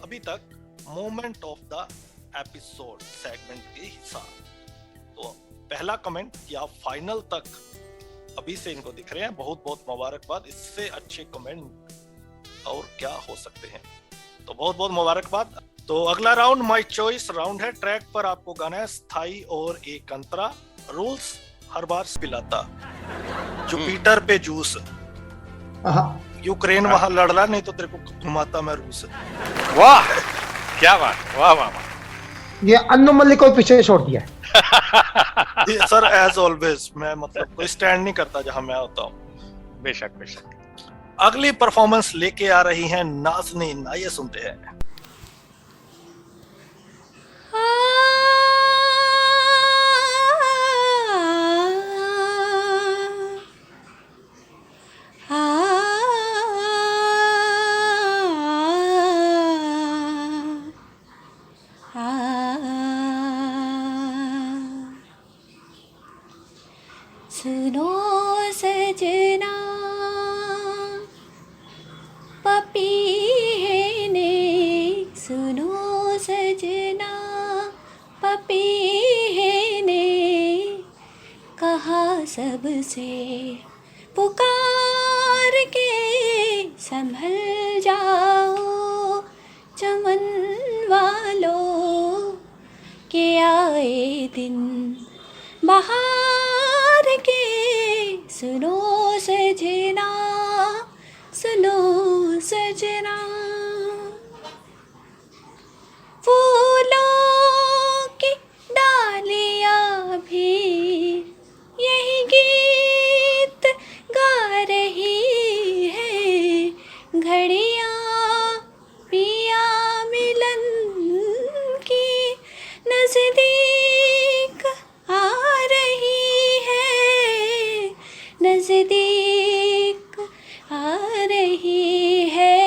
अभी तक moment of the episode segment के हिस्सा। तो पहला कमेंट कि आप फाइनल तक अभी से इनको दिख रहे हैं, बहुत बहुत मुबारकबाद। इससे अच्छे कमेंट और क्या हो सकते हैं, तो बहुत बहुत मुबारकबाद। तो अगला राउंड माय चॉइस राउंड है। ट्रैक पर आपको गाना है स्थाई और एक अंतरा। रूल्स हर बार पिलाता, जुपिटर पे जूस, यूक्रेन वहां लड़ रहा, नहीं तो तेरे को घुमाता मैं रूस। वाह क्या बात, वाह वाह वाह। ये अन्नू मल्लिक को पीछे छोड़ दिया सर एज ऑलवेज मैं मतलब कोई स्टैंड नहीं करता जहां मैं होता हूँ। बेशक बेशक। अगली परफॉर्मेंस लेके आ रही हैं नाज़नीन, आइए सुनते हैं। सुनो सजना पपी ने, सुनो सजना पपी ने कहा सबसे पुकार के संभल जाओ चमन वालों के आए दिन बहार के। सुनो सजना सुनो सजना, फूलों की डालियां भी यही गीत गा रही है, घड़ियां पिया मिलन की नजदीक आ रही है, नजदीक आ रही है।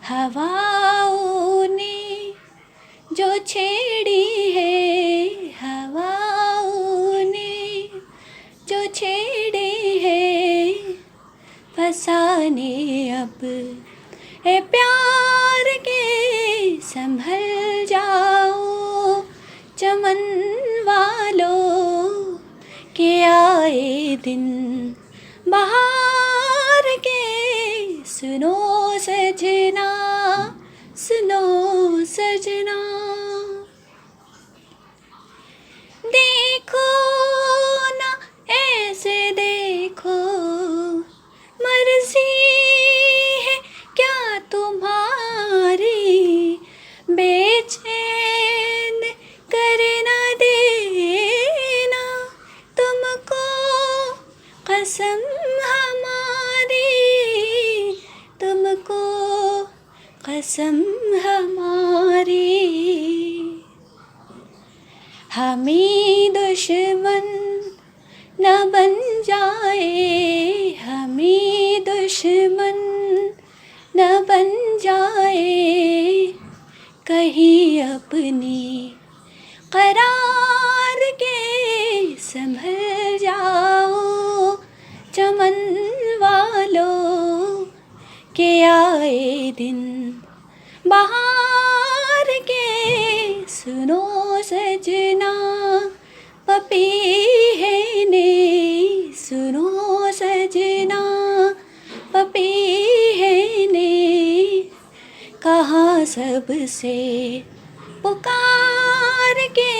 हवाओं ने जो छेड़ी है, हवाओं ने जो छेड़ी है, फसाने अब ए प्यार के संभल जाओ चमन वालों के आए दिन बहार के। सुनो सजना, सुनो सजना, देखो ना ऐसे देखो, मर्जी है क्या तुम्हारी, बेचैन कर न देना तुमको कसम हमारी, तुमको कसम हमारी। हमें दुश्मन न बन जाए, हमें दुश्मन न बन जाए, कहीं अपनी करार के संभल जाओ चमन वालों के आए दिन बहार के। सुनो सजना पपीहे ने, सुनो सजना पपीहे ने, कहाँ सबसे पुकार के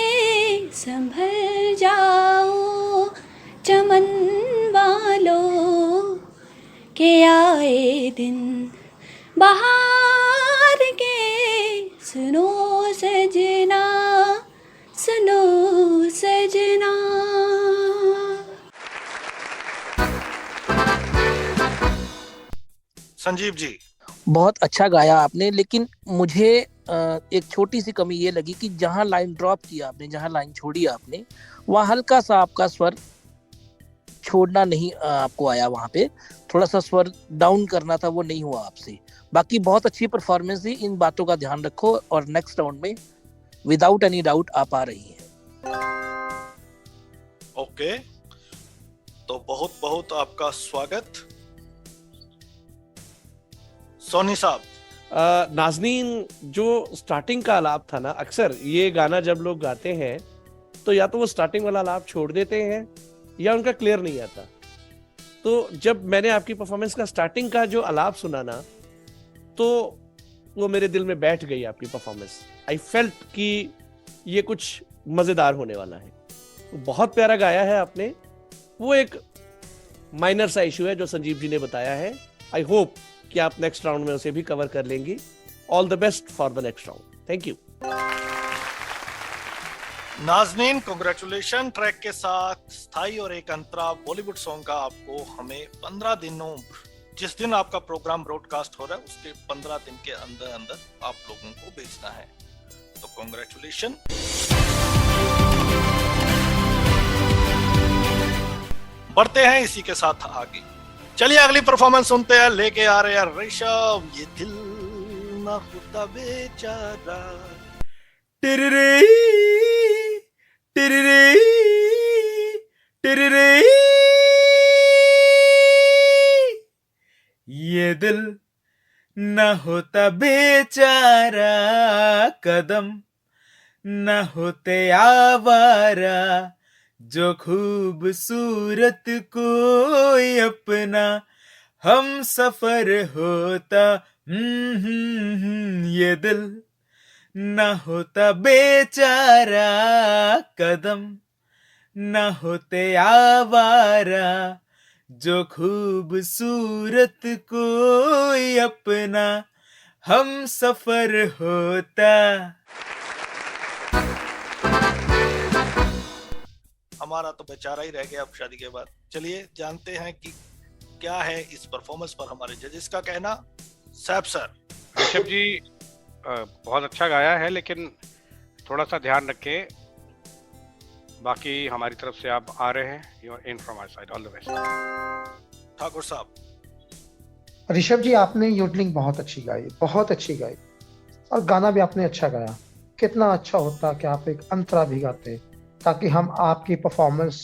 संभल जाओ चमन वालों के आए दिन बहार के। सुनो सजना, सुनो सजना। संजीव जी, बहुत अच्छा गाया आपने, लेकिन मुझे एक छोटी सी कमी ये लगी कि जहाँ लाइन ड्रॉप किया आपने, जहाँ लाइन छोड़ी आपने, वहाँ हल्का सा आपका स्वर छोड़ना नहीं आपको आया, वहाँ पे थोड़ा सा स्वर डाउन करना था, वो नहीं हुआ आपसे। बाकी बहुत अच्छी परफॉर्मेंस थी, इन बातों का ध्यान रखो और नेक्स्ट राउंड में विदाउट एनी डाउट आप आ रही हैं। ओके, तो बहुत बहुत आपका स्वागत। सोनी साहब, नाज़नीन, जो स्टार्टिंग का आलाप था ना, अक्सर ये गाना जब लोग गाते हैं तो या तो वो स्टार्टिंग वाला आलाप छोड़ देते हैं या उनका क्लियर नहीं आता। तो जब मैंने आपकी परफॉर्मेंस का स्टार्टिंग का जो आलाप सुना ना, तो वो मेरे दिल में बैठ गई आपकी परफॉर्मेंस। आई फेल्ट कि ये कुछ मजेदार होने वाला है। बहुत प्यारा गाया है आपने। वो एक माइनर सा इशू है जो संजीव जी ने बताया है। आई होप कि आप नेक्स्ट राउंड में उसे भी कवर कर लेंगी। All the best for the next round. Thank you. Nazneen, congratulation. Track के साथ स्थाई और एक अंतरा बॉलीवुड सॉन्ग का आपको हमें 15 दिनों, जिस दिन आपका प्रोग्राम ब्रॉडकास्ट हो रहा है उसके 15 दिन के अंदर अंदर आप लोगों को भेजना है। तो कांग्रेचुलेशन। बढ़ते हैं इसी के साथ आगे। चलिए अगली परफॉर्मेंस सुनते हैं। लेके आ रहे हैं ऋषभ, ये दिल ना होता बेचारा। टिररे टिररे टिररे, ये दिल न होता बेचारा, कदम न होते आवारा, जो खूबसूरत कोई अपना हम सफर होता। ये दिल न होता बेचारा, कदम न होते आवारा, जो खूबसूरत कोई अपना हम सफर होता। हमारा तो बेचारा ही रह गया अब शादी के बाद। चलिए जानते हैं कि क्या है इस परफॉर्मेंस पर हमारे जजेस का कहना। सैफ सर। ऋषभ जी बहुत अच्छा गाया है, लेकिन थोड़ा सा ध्यान रखें। बाकी हमारी तरफ से आप आ रहे हैं, you are in from our side, all the best. Thakur sahab. Rishabh जी, आपने योडलिंग बहुत अच्छी गाई, बहुत अच्छी गाई, और गाना भी आपने अच्छा गाया। कितना अच्छा होता कि आप एक अंतरा भी गाते, ताकि हम आपकी परफॉर्मेंस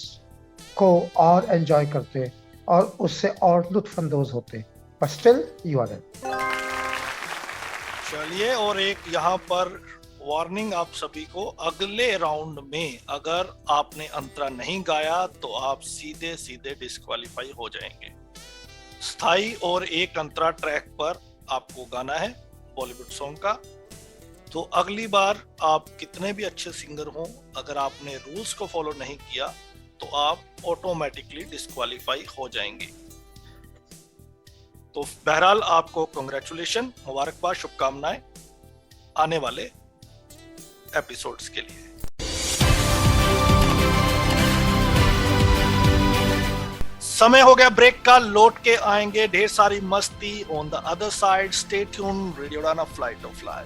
को और एंजॉय करते और उससे और लुत्फ अंदोज होते। But still you are in. चलिए, और एक यहाँ पर वार्निंग आप सभी को, अगले राउंड में अगर आपने अंतरा नहीं गाया तो आप सीधे सीधे डिस्क्वालीफाई हो जाएंगे। स्थाई और एक अंतरा ट्रैक पर आपको गाना है बॉलीवुड सॉन्ग का। तो अगली बार आप कितने भी अच्छे सिंगर हों, अगर आपने रूल्स को फॉलो नहीं किया तो आप ऑटोमेटिकली डिस्क्वालीफाई हो जाएंगे। तो बहरहाल आपको कांग्रेचुलेशन, मुबारकबाद, शुभकामनाएं आने वाले एपिसोड्स के लिए। समय हो गया ब्रेक का, लौट के आएंगे ढेर सारी मस्ती on the other side. Stay tune, radio उड़ान ऑफ फ्लाइट ऑफ फ्लाई।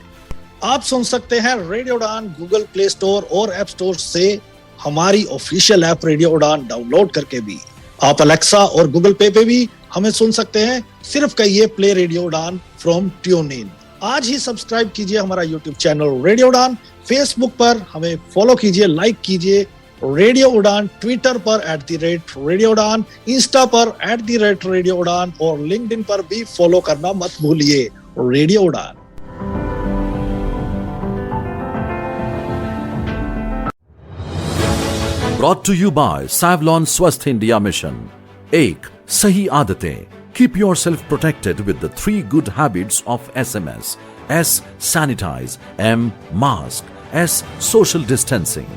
आप सुन सकते हैं रेडियो उड़ान गूगल प्ले स्टोर और ऐप स्टोर से हमारी ऑफिशियल ऐप रेडियो उड़ान डाउनलोड करके भी। आप अलेक्सा और गूगल पे भी हमें सुन सकते हैं, सिर्फ कहिए प्ले रेडियो उड़ान फ्रॉम ट्यून इन। आज ही सब्सक्राइब कीजिए हमारा यूट्यूब चैनल रेडियो उड़ान, फेसबुक पर हमें फॉलो कीजिए, लाइक कीजिए रेडियो उड़ान, ट्विटर पर @रेडियो उड़ान, इंस्टा पर @रेडियो उड़ान और लिंक्डइन पर भी फॉलो करना मत भूलिए रेडियो उड़ान। Brought to you by Savlon Swasth India Mission। एक सही आदतें, keep yourself protected with the 3 good habits of SMS. S. Sanitize. M. Mask. S. Social distancing.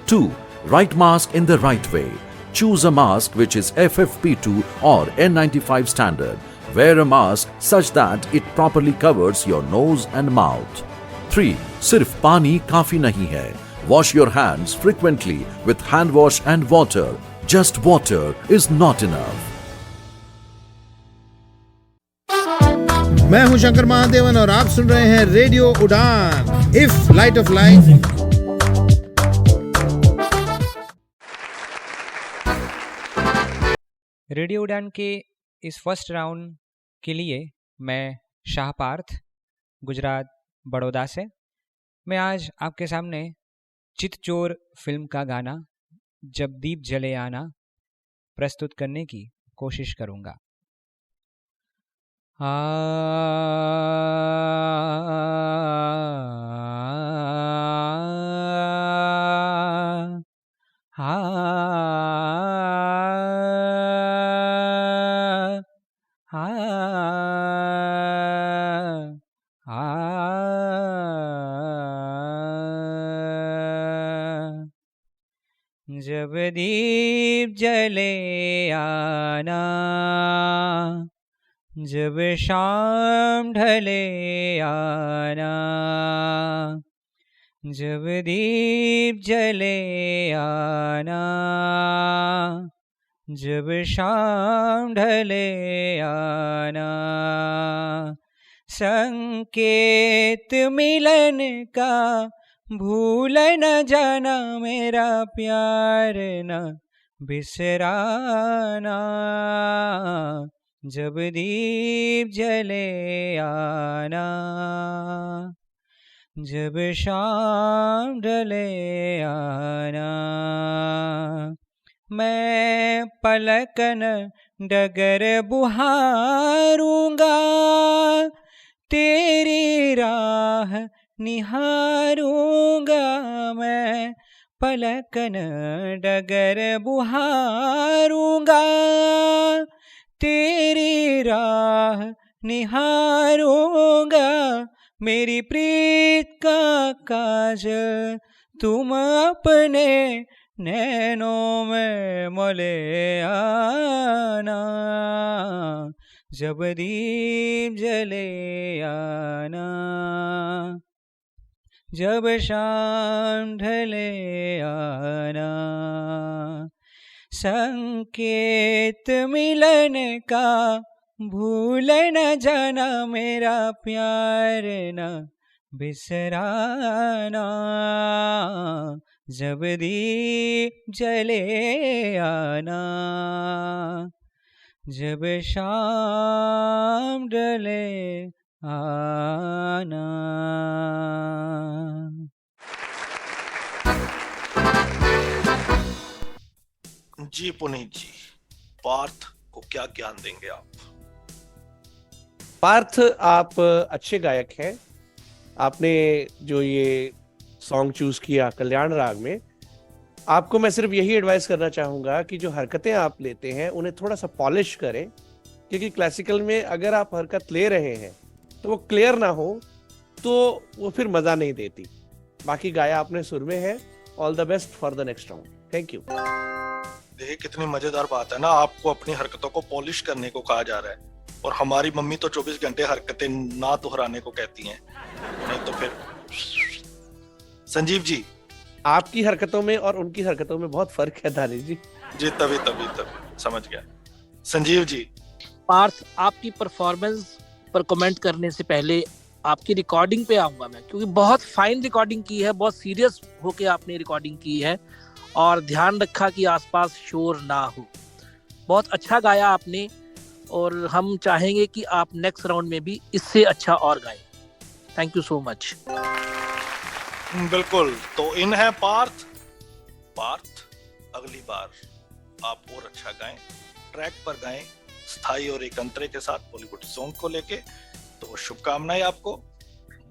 2. Right mask in the right way. Choose a mask which is FFP2 or N95 standard. Wear a mask such that it properly covers your nose and mouth. 3. सिर्फ पानी काफी नहीं है. Wash your hands frequently with hand wash and water. Just water is not enough. मैं हूं शंकर महादेवन और आप सुन रहे हैं रेडियो उड़ान, if light of life. Radio उड़ान के इस फर्स्ट राउंड के लिए मैं शाह पार्थ, गुजरात बड़ौदा से, मैं आज आपके सामने चितचोर फिल्म का गाना जब दीप जले आना प्रस्तुत करने की कोशिश करूंगा। जब दीप जले आना, जब शाम ढले आना, जब दीप जले आना, जब शाम ढले आना, संकेत मिलन का भूल न जाना, मेरा प्यार न बिसराना, जब दीप जले आना, जब शाम ढले आना। मैं पलकन डगर बुहारूंगा, तेरी राह निहारूंगा, मैं पलकन डगर बुहारूंगा, तेरी राह निहारूंगा, मेरी प्रीत का काजल तुम अपने नैनों में मोले आना, जब दीप जले आना, जब शाम ढले आना, संकेत मिलन का भूल न जाना मेरा प्यार न बिसराना, जब दीप जले आना, जब शाम ढले आना। जी पुनीत जी, पार्थ को क्या ज्ञान देंगे आप? पार्थ, आप अच्छे गायक हैं। आपने जो ये सॉन्ग चूज किया कल्याण राग में, आपको मैं सिर्फ यही एडवाइस करना चाहूंगा कि जो हरकतें आप लेते हैं उन्हें थोड़ा सा पॉलिश करें, क्योंकि क्लासिकल में अगर आप हरकत ले रहे हैं तो वो क्लियर ना हो तो वो फिर मजा नहीं देती। बाकी गाया आपने सुर में है। All the best for the next round. Thank you. देखिए कितनी मजेदार बात है ना, आपको अपनी हरकतों को पॉलिश करने को कहा जा रहा है, और हमारी मम्मी तो 24 घंटे हरकतें ना दोहराने को कहती हैं, नहीं तो फिर। संजीव जी, आपकी हरकतों में और उनकी हरकतों में बहुत फर्क है दानिश जी। जी तभी समझ गया। संजीव जी। पार्थ, आपकी परफॉर्मेंस पर कमेंट करने से पहले आपकी रिकॉर्डिंग पे आऊंगा मैं, क्योंकि बहुत फाइन रिकॉर्डिंग की है, बहुत सीरियस होके आपने रिकॉर्डिंग की है और ध्यान रखा कि आसपास शोर ना हो। बहुत अच्छा गाया आपने, और हम चाहेंगे कि आप नेक्स्ट राउंड में भी इससे अच्छा और गाएं। Thank you so much. बिल्कुल, तो इन है पार्थ। अगली बार आप और अच्छा गाएं, ट्रैक पर गाएं, स्थाई और एक अंतरे के साथ बॉलीवुड सॉन्ग को लेके। तो शुभकामनाएं आपको,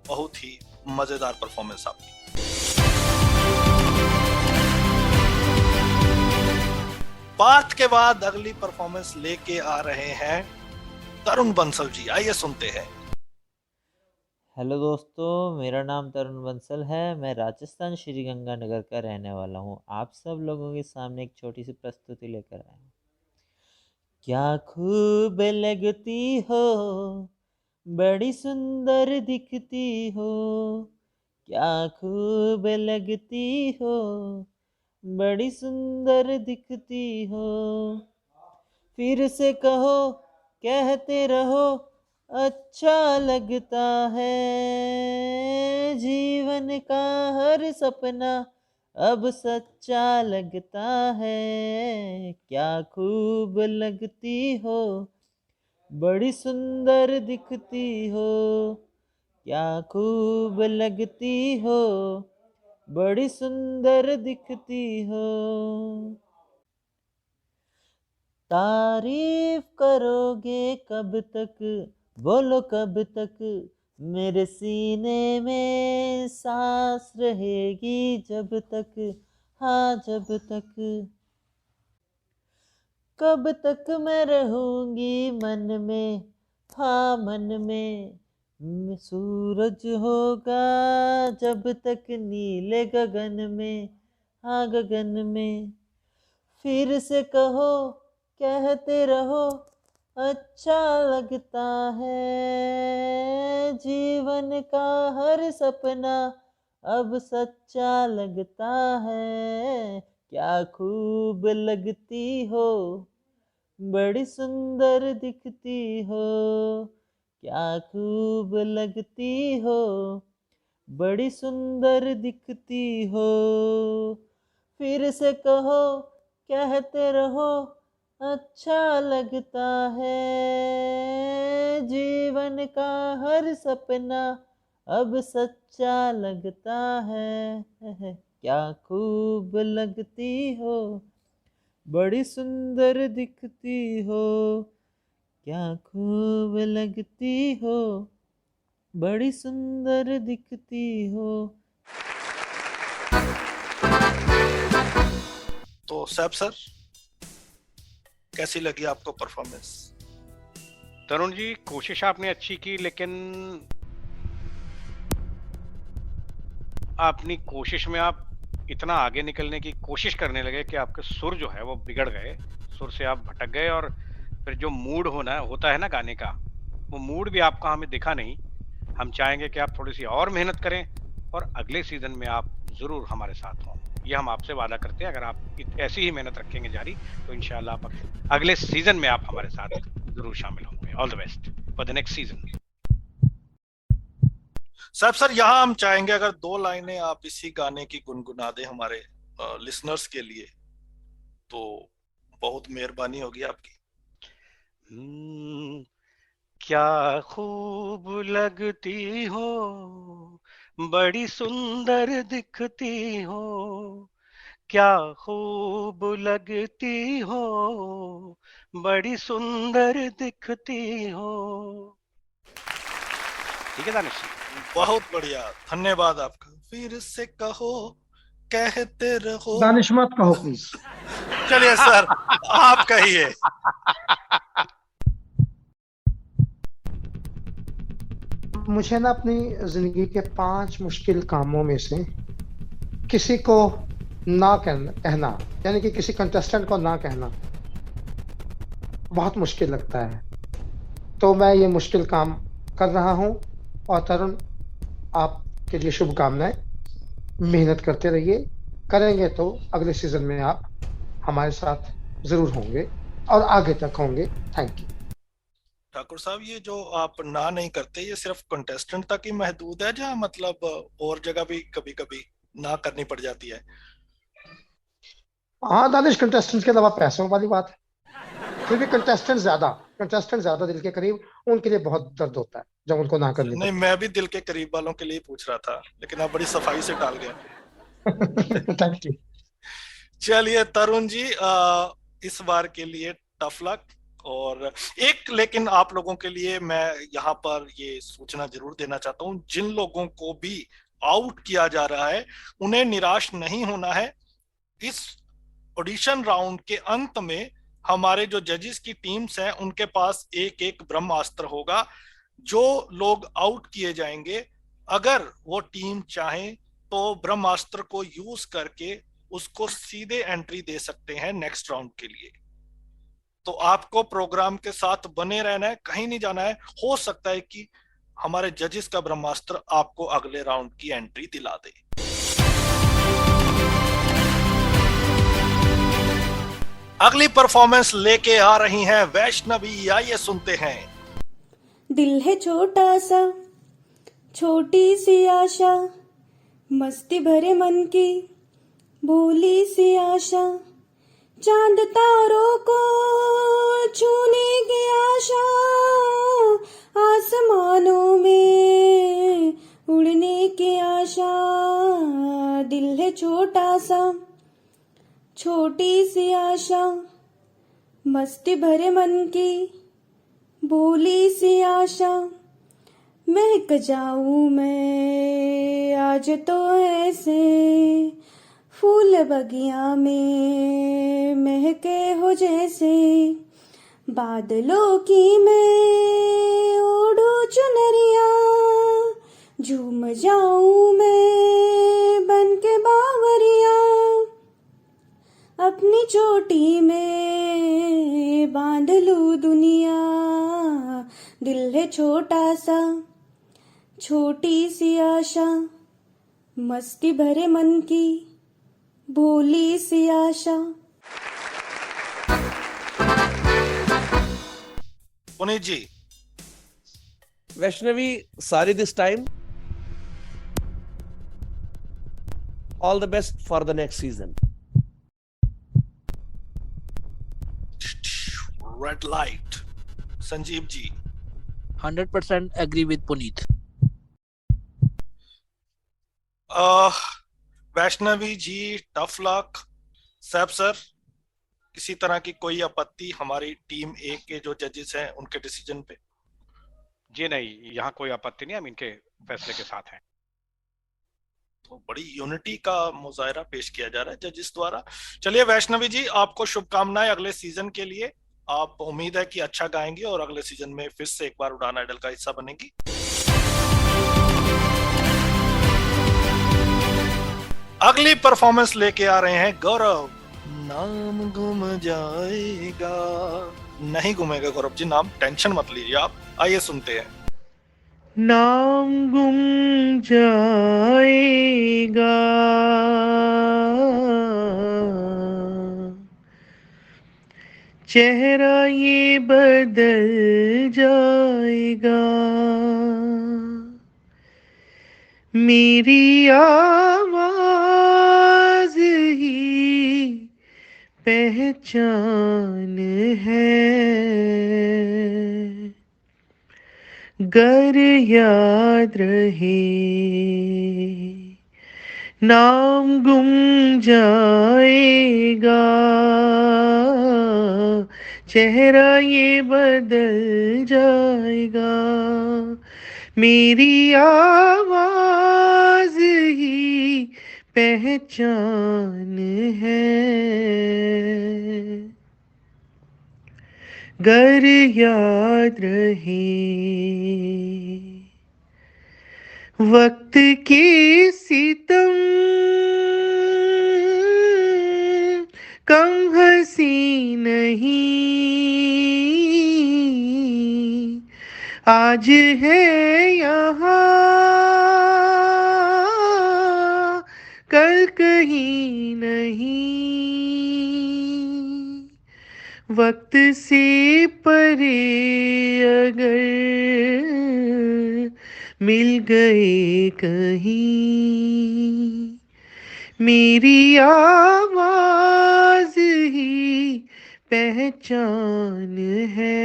बहुत ही मजेदार परफॉर्मेंस आपकी। पार्थ के बाद अगली परफॉर्मेंस लेके आ रहे हैं तरुण बंसल जी। आइए सुनते हैं। हेलो दोस्तों, मेरा नाम तरुण बंसल है। मैं राजस्थान श्रीगंगानगर का रहने वाला हूँ। आप सब लोगों के सामने एक छोटी सी प्रस्तुति लेकर आया हूँ। क्या खूब लगती हो, बड़ी सुंदर दिखती हो, क्या खूब लगती हो, बड़ी सुंदर दिखती हो, फिर से कहो, कहते रहो, अच्छा लगता है, जीवन का हर सपना अब सच्चा लगता है। क्या खूब लगती हो, बड़ी सुंदर दिखती हो, क्या खूब लगती हो, बड़ी सुंदर दिखती हो। तारीफ करोगे कब तक, बोलो कब तक, मेरे सीने में सांस रहेगी जब तक, हाँ जब तक। कब तक मैं रहूंगी मन में, हाँ मन में, सूरज होगा जब तक नीले गगन में, हाँ गगन में। फिर से कहो, कहते रहो, अच्छा लगता है, जीवन का हर सपना अब सच्चा लगता है। क्या खूब लगती हो, बड़ी सुंदर दिखती हो, क्या खूब लगती हो, बड़ी सुंदर दिखती हो। फिर से कहो, कहते रहो, अच्छा लगता है, जीवन का हर सपना अब सच्चा लगता है। क्या खूब लगती हो, बड़ी सुंदर दिखती हो, क्या खूब लगती हो, बड़ी सुंदर दिखती हो। तो सैब सर, कैसी लगी आपको परफॉर्मेंस? तरुण जी, कोशिश आपने अच्छी की, लेकिन अपनी कोशिश में आप इतना आगे निकलने की कोशिश करने लगे कि आपके सुर जो है वो बिगड़ गए, सुर से आप भटक गए, और फिर जो मूड होता है ना गाने का, वो मूड भी आपका हमें दिखा नहीं। हम चाहेंगे कि आप थोड़ी सी और मेहनत करें और अगले सीजन में आप जरूर हमारे साथ हों, ये हम आपसे वादा करते हैं। अगर आप ऐसी ही मेहनत रखेंगे जारी, तो इंशाल्लाह आप अगले सीजन में आप हमारे साथ जरूर शामिल होंगे। All the best for the next season. साहब सर, यहाँ हम चाहेंगे अगर 2 लाइनें आप इसी गाने की गुनगुना दें हमारे लिसनर्स के लिए, तो बहुत मेहरबानी होगी आपकी। क्या खूब लगती हो, बड़ी सुंदर दिखती हो, क्या खूब लगती हो, बड़ी सुंदर दिखती हो। ठीक है दानिश जी, बहुत बढ़िया, धन्यवाद आपका। फिर से कहो, कहते रहो। दानिश मत कहो प्लीज। चलिए सर, आप कहिए। मुझे ना अपनी जिंदगी के 5 मुश्किल कामों में से किसी को ना कहना, यानी कि किसी कंटेस्टेंट को ना कहना बहुत मुश्किल लगता है। तो मैं ये मुश्किल काम कर रहा हूँ। और तरुण, आपके लिए शुभकामनाएं। मेहनत करते रहिए, करेंगे तो अगले सीजन में आप हमारे साथ जरूर होंगे और आगे तक होंगे। Thank you. ठाकुर साहब, ये जो आप ना नहीं करते, ये सिर्फ कंटेस्टेंट तक ही महदूद है, जहाँ मतलब और जगह भी कभी कभी ना करनी पड़ जाती है? हाँ दानिश, कंटेस्टेंट्स के अलावा पैसों वाली बात है। फिर भी कंटेस्टेंट ज्यादा दिल के करीब, उनके लिए बहुत दर्द होता है जब उनको ना करनी नहीं, मैं भी दिल के करीब वालों के लिए पूछ रहा था, लेकिन आप बड़ी सफाई से टाल गए। Thank you. चलिए तरुण जी, इस बार के लिए टफ लक। और एक लेकिन आप लोगों के लिए मैं यहाँ पर ये सूचना जरूर देना चाहता हूँ, जिन लोगों को भी आउट किया जा रहा है उन्हें निराश नहीं होना है। इस ऑडिशन राउंड के अंत में हमारे जो जजेस की टीम्स हैं उनके पास एक एक ब्रह्मास्त्र होगा। जो लोग आउट किए जाएंगे, अगर वो टीम चाहे तो ब्रह्मास्त्र को यूज करके उसको सीधे एंट्री दे सकते हैं नेक्स्ट राउंड के लिए। तो आपको प्रोग्राम के साथ बने रहना है, कहीं नहीं जाना है। हो सकता है कि हमारे जजेस का ब्रह्मास्त्र आपको अगले राउंड की एंट्री दिला दे। अगली परफॉर्मेंस लेके आ रही हैं वैष्णवी, आइए सुनते हैं। दिल है छोटा सा, छोटी सी आशा, मस्ती भरे मन की भोली सी आशा, चांद तारों को छूने की आशा, आसमानों में उड़ने की आशा। दिल है छोटा सा, छोटी सी आशा, मस्ती भरे मन की भोली सी आशा, महक जाऊं मैं आज तो ऐसे, फूल बगिया में महके हो जैसे, बादलों की मैं ओढ़ू चुनरिया, झूम जाऊं मैं बन के बावरिया, अपनी चोटी में बांध लूं दुनिया। दिल है छोटा सा, छोटी सी आशा, मस्ती भरे मन की भोली सी आशा। Puneet ji. Vaishnavi, sorry this time. All the best for the next season. Red light. Sanjeev ji. 100% agree with Puneet. Vaishnavi ji, tough luck. Saif sir, किसी तरह की कोई आपत्ति हमारी टीम ए के जो जजेस हैं उनके डिसीजन पे? जी नहीं, यहाँ कोई आपत्ति नहीं, हम इनके फैसले के साथ हैं। तो बड़ी यूनिटी का मुजाहरा पेश किया जा रहा है जजेस द्वारा। चलिए वैष्णवी जी, आपको शुभकामनाएं अगले सीजन के लिए। आप उम्मीद है कि अच्छा गाएंगी और अगले सीजन में फिर से एक बार उड़ान आइडल का हिस्सा बनेगी। अगली परफॉर्मेंस लेके आ रहे हैं गौरव। नाम गुम जाएगा, नहीं गुमेगा गौरव जी नाम, टेंशन मत लीजिए आप। आइए सुनते हैं। नाम गुम जाएगा, चेहरा ये बदल जाएगा, मेरी आवाज ही पहचान है। गर याद रहे नाम गुम जाएगा, चेहरा ये बदल जाएगा, मेरी आवाज ही पहचान है। गर याद रहे वक्त की सितम कम हंसी नहीं, आज है यहाँ कल कहीं नहीं, वक्त से परे अगर मिल गए कहीं, मेरी आवाज ही पहचान है।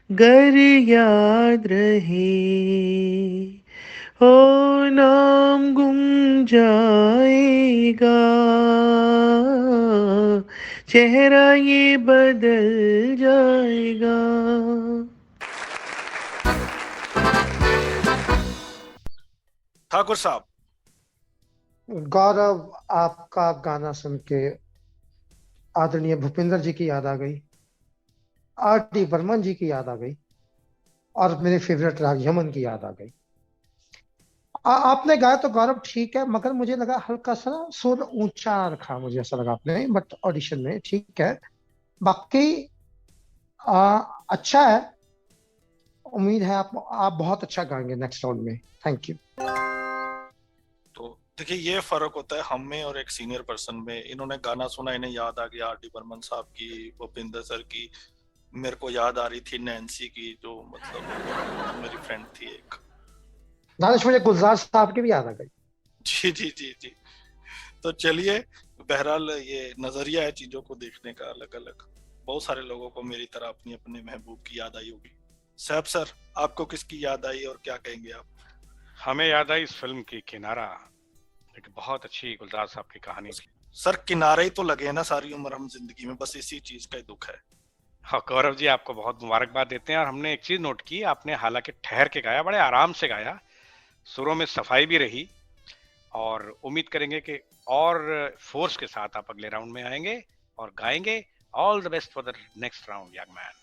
गर याद रहे हो नाम गुम जाएगा, चेहरा ये बदल जाएगा। ठाकुर साहब, गौरव, आपका गाना सुन के आदरणीय भूपिंदर जी की याद आ गई, R.D. बर्मन जी की याद आ गई और मेरे फेवरेट राग यमन की याद आ गई। आपने गाया तो गौरव ठीक है, मगर मुझे लगा हल्का सा ना सुर ऊंचा रखा, मुझे ऐसा लगा आपने, बट ऑडिशन में ठीक है। बाकी अच्छा है, उम्मीद है आप बहुत अच्छा गाएंगे नेक्स्ट राउंड में। Thank you. तो देखिए ये फर्क होता है हम में और एक सीनियर पर्सन में। इन्होंने गाना सुना, इन्हें याद आ गया R.D. बर्मन साहब की, भूपिंदर सर की, मेरे को याद आ रही थी नैन्सी की, जो मतलब मेरी फ्रेंड थी एक। दानिश, मुझे गुलजार साहब की भी याद आ गई। जी जी जी जी। तो चलिए, बहरहाल ये नजरिया है चीजों को देखने का अलग अलग। बहुत सारे लोगों को मेरी तरह अपनी अपने महबूब की याद आई होगी। साहब सर, आपको किसकी याद आई और क्या कहेंगे आप? हमें याद आई इस फिल्म की किनारा, एक बहुत अच्छी गुलजार साहब की कहानी थी। सर किनारे ही तो लगे ना सारी उम्र हम जिंदगी में, बस इसी चीज का ही दुख है। हाँ गौरव जी, आपको बहुत मुबारकबाद देते हैं। और हमने एक चीज नोट की, आपने हालांकि ठहर के गाया, बड़े आराम से गाया, सुरों में सफाई भी रही, और उम्मीद करेंगे कि और फोर्स के साथ आप अगले राउंड में आएंगे और गाएंगे। All the best for the next round young man.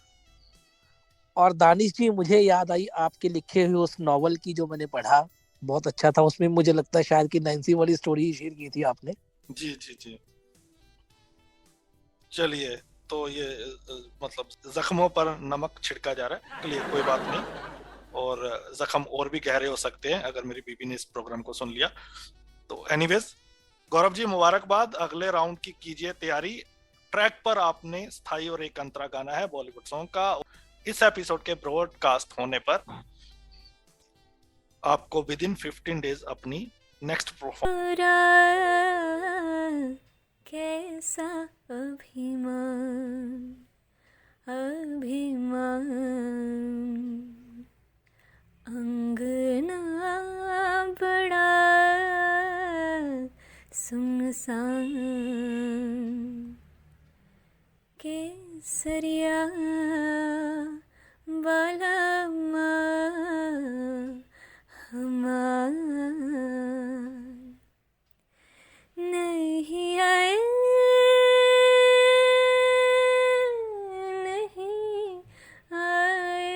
और दानिश जी, मुझे याद आई आपके लिखे हुए उस नॉवल की जो मैंने पढ़ा, बहुत अच्छा था। उसमें मुझे लगता है शायद कि नैन्सी वाली स्टोरी शेयर की थी आपने। जी जी जी। चलिए, तो ये मतलब जख्मों पर नमक छिड़का जा रहा है, क्लियर, कोई बात नहीं। और जख्म और भी गहरे हो सकते हैं अगर मेरी बीबी ने इस प्रोग्राम को सुन लिया तो। एनीवेज, गौरव जी मुबारकबाद, अगले राउंड की कीजिए तैयारी। ट्रैक पर आपने स्थाई और एक अंतरा गाना है बॉलीवुड सॉन्ग का। इस एपिसोड के ब्रॉडकास्ट होने पर आपको विद इन 15 डेज अपनी नेक्स्ट परफॉर्मेंस। कैसा अभिमान अभिमान, अंगना बड़ा सुनसान, केसरिया वाला हमार नहीं आए, नहीं आए,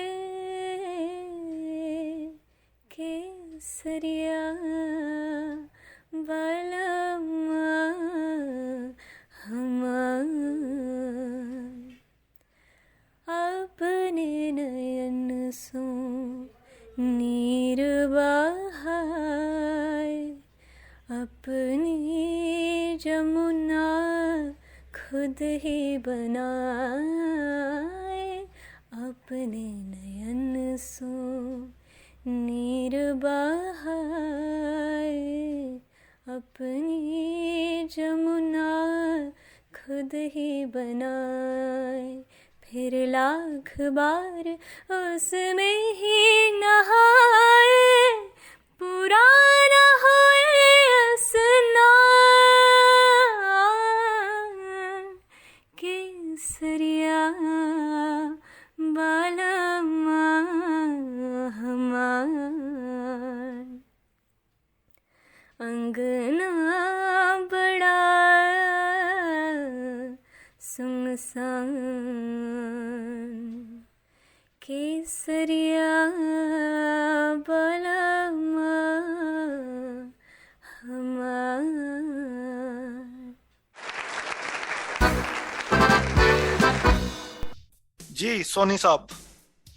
केसरिया वाला हमार, अपने नयन सो नीर बहाए, अपनी जमुना खुद खुद ही बनाए, अपने नयन सो नीर बहाए, अपनी जमुना खुद ही बनाए, फिर लाख बार उसमें ही नहाए, पूरा न होए स्नान, केसरिया बालमा हमार, अंगना बड़ा सुनसान, केसरिया बालमा हमार। जी सोनी साहब।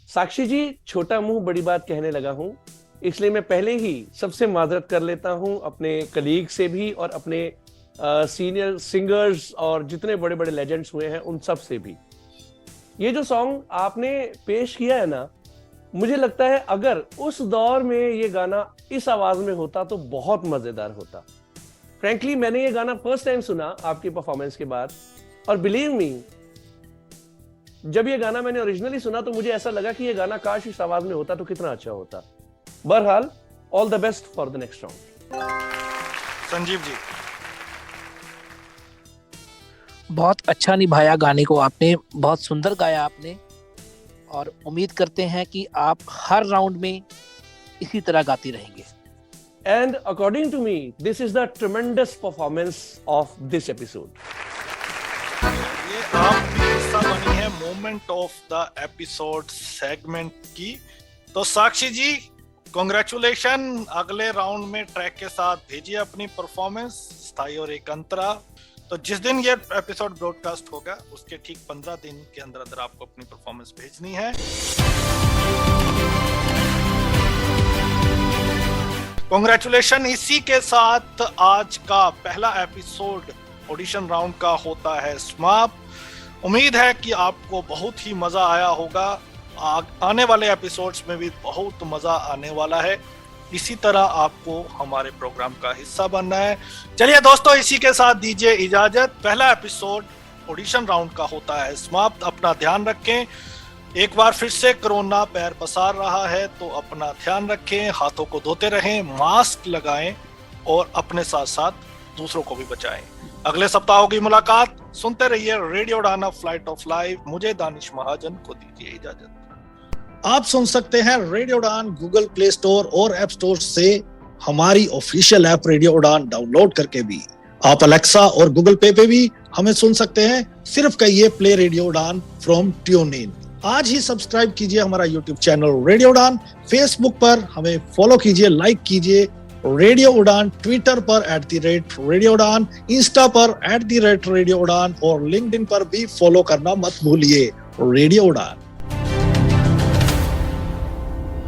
साक्षी जी, छोटा मुंह बड़ी बात कहने लगा हूं, इसलिए मैं पहले ही सबसे माजरत कर लेता हूं, अपने कलीग से भी और अपने सीनियर सिंगर्स और जितने बड़े बड़े लेजेंड्स हुए हैं उन सब से भी। ये जो सॉन्ग आपने पेश किया है ना, मुझे लगता है अगर उस दौर में ये गाना इस आवाज में होता तो बहुत मजेदार होता। फ्रैंकली मैंने ये गाना फर्स्ट टाइम सुना आपकी परफॉर्मेंस के बाद, और बिलीव मी, जब ये गाना मैंने ओरिजिनली सुना तो मुझे ऐसा लगा कि ये गाना काश इस आवाज में होता तो कितना अच्छा होता। बहरहाल, all the best for the next round. Sanjeev ji. बहुत अच्छा निभाया गाने को आपने, बहुत सुंदर गाया आपने, और उम्मीद करते हैं कि आप हर राउंड में इसी तरह गाती रहेंगे। And according to me, this is the tremendous performance of this episode. ये आपकी हिस्सा बनी है moment of the episode segment की। तो साक्षी जी, कॉन्ग्रेचुलेशन। अगले राउंड में ट्रैक के साथ भेजिए अपनी परफॉर्मेंस, स्थाई और एक अंतरा। तो जिस दिन ये एपिसोड ब्रॉडकास्ट होगा उसके ठीक 15 दिन के अंदर अंदर आपको अपनी परफॉर्मेंस भेजनी है। कॉन्ग्रेचुलेशन। इसी के साथ आज का पहला एपिसोड ऑडिशन राउंड का होता है समाप्त। उम्मीद है कि आपको बहुत ही मजा आया होगा। आने वाले एपिसोड्स में भी बहुत मजा आने वाला है। इसी तरह आपको हमारे प्रोग्राम का हिस्सा बनना है। चलिए दोस्तों, इसी के साथ दीजिए इजाजत। पहला एपिसोड ऑडिशन राउंड का होता है समाप्त। अपना ध्यान रखें। एक बार फिर से कोरोना पैर पसार रहा है, तो अपना ध्यान रखें, हाथों को धोते रहें, मास्क लगाएं और अपने साथ साथ दूसरों को भी बचाएं। अगले सप्ताह होगी मुलाकात। सुनते रहिए रेडियो उड़ान फ्लाइट ऑफ लाइफ। मुझे दानिश महाजन को दीजिए इजाजत। आप सुन सकते हैं रेडियो उड़ान गूगल प्ले स्टोर और ऐप स्टोर से हमारी ऑफिशियल ऐप रेडियो उड़ान डाउनलोड करके भी। आप अलेक्सा और गूगल पे भी हमें सुन सकते हैं। सिर्फ कहिए प्ले रेडियो उड़ान फ्रॉम ट्यून इन। आज ही सब्सक्राइब कीजिए हमारा यूट्यूब चैनल रेडियो उड़ान। फेसबुक पर हमें फॉलो कीजिए, लाइक कीजिए रेडियो उड़ान। ट्विटर पर @रेडियो उड़ान, इंस्टा पर @रेडियो उड़ान और लिंक्डइन पर भी फॉलो करना मत भूलिए रेडियो उड़ान।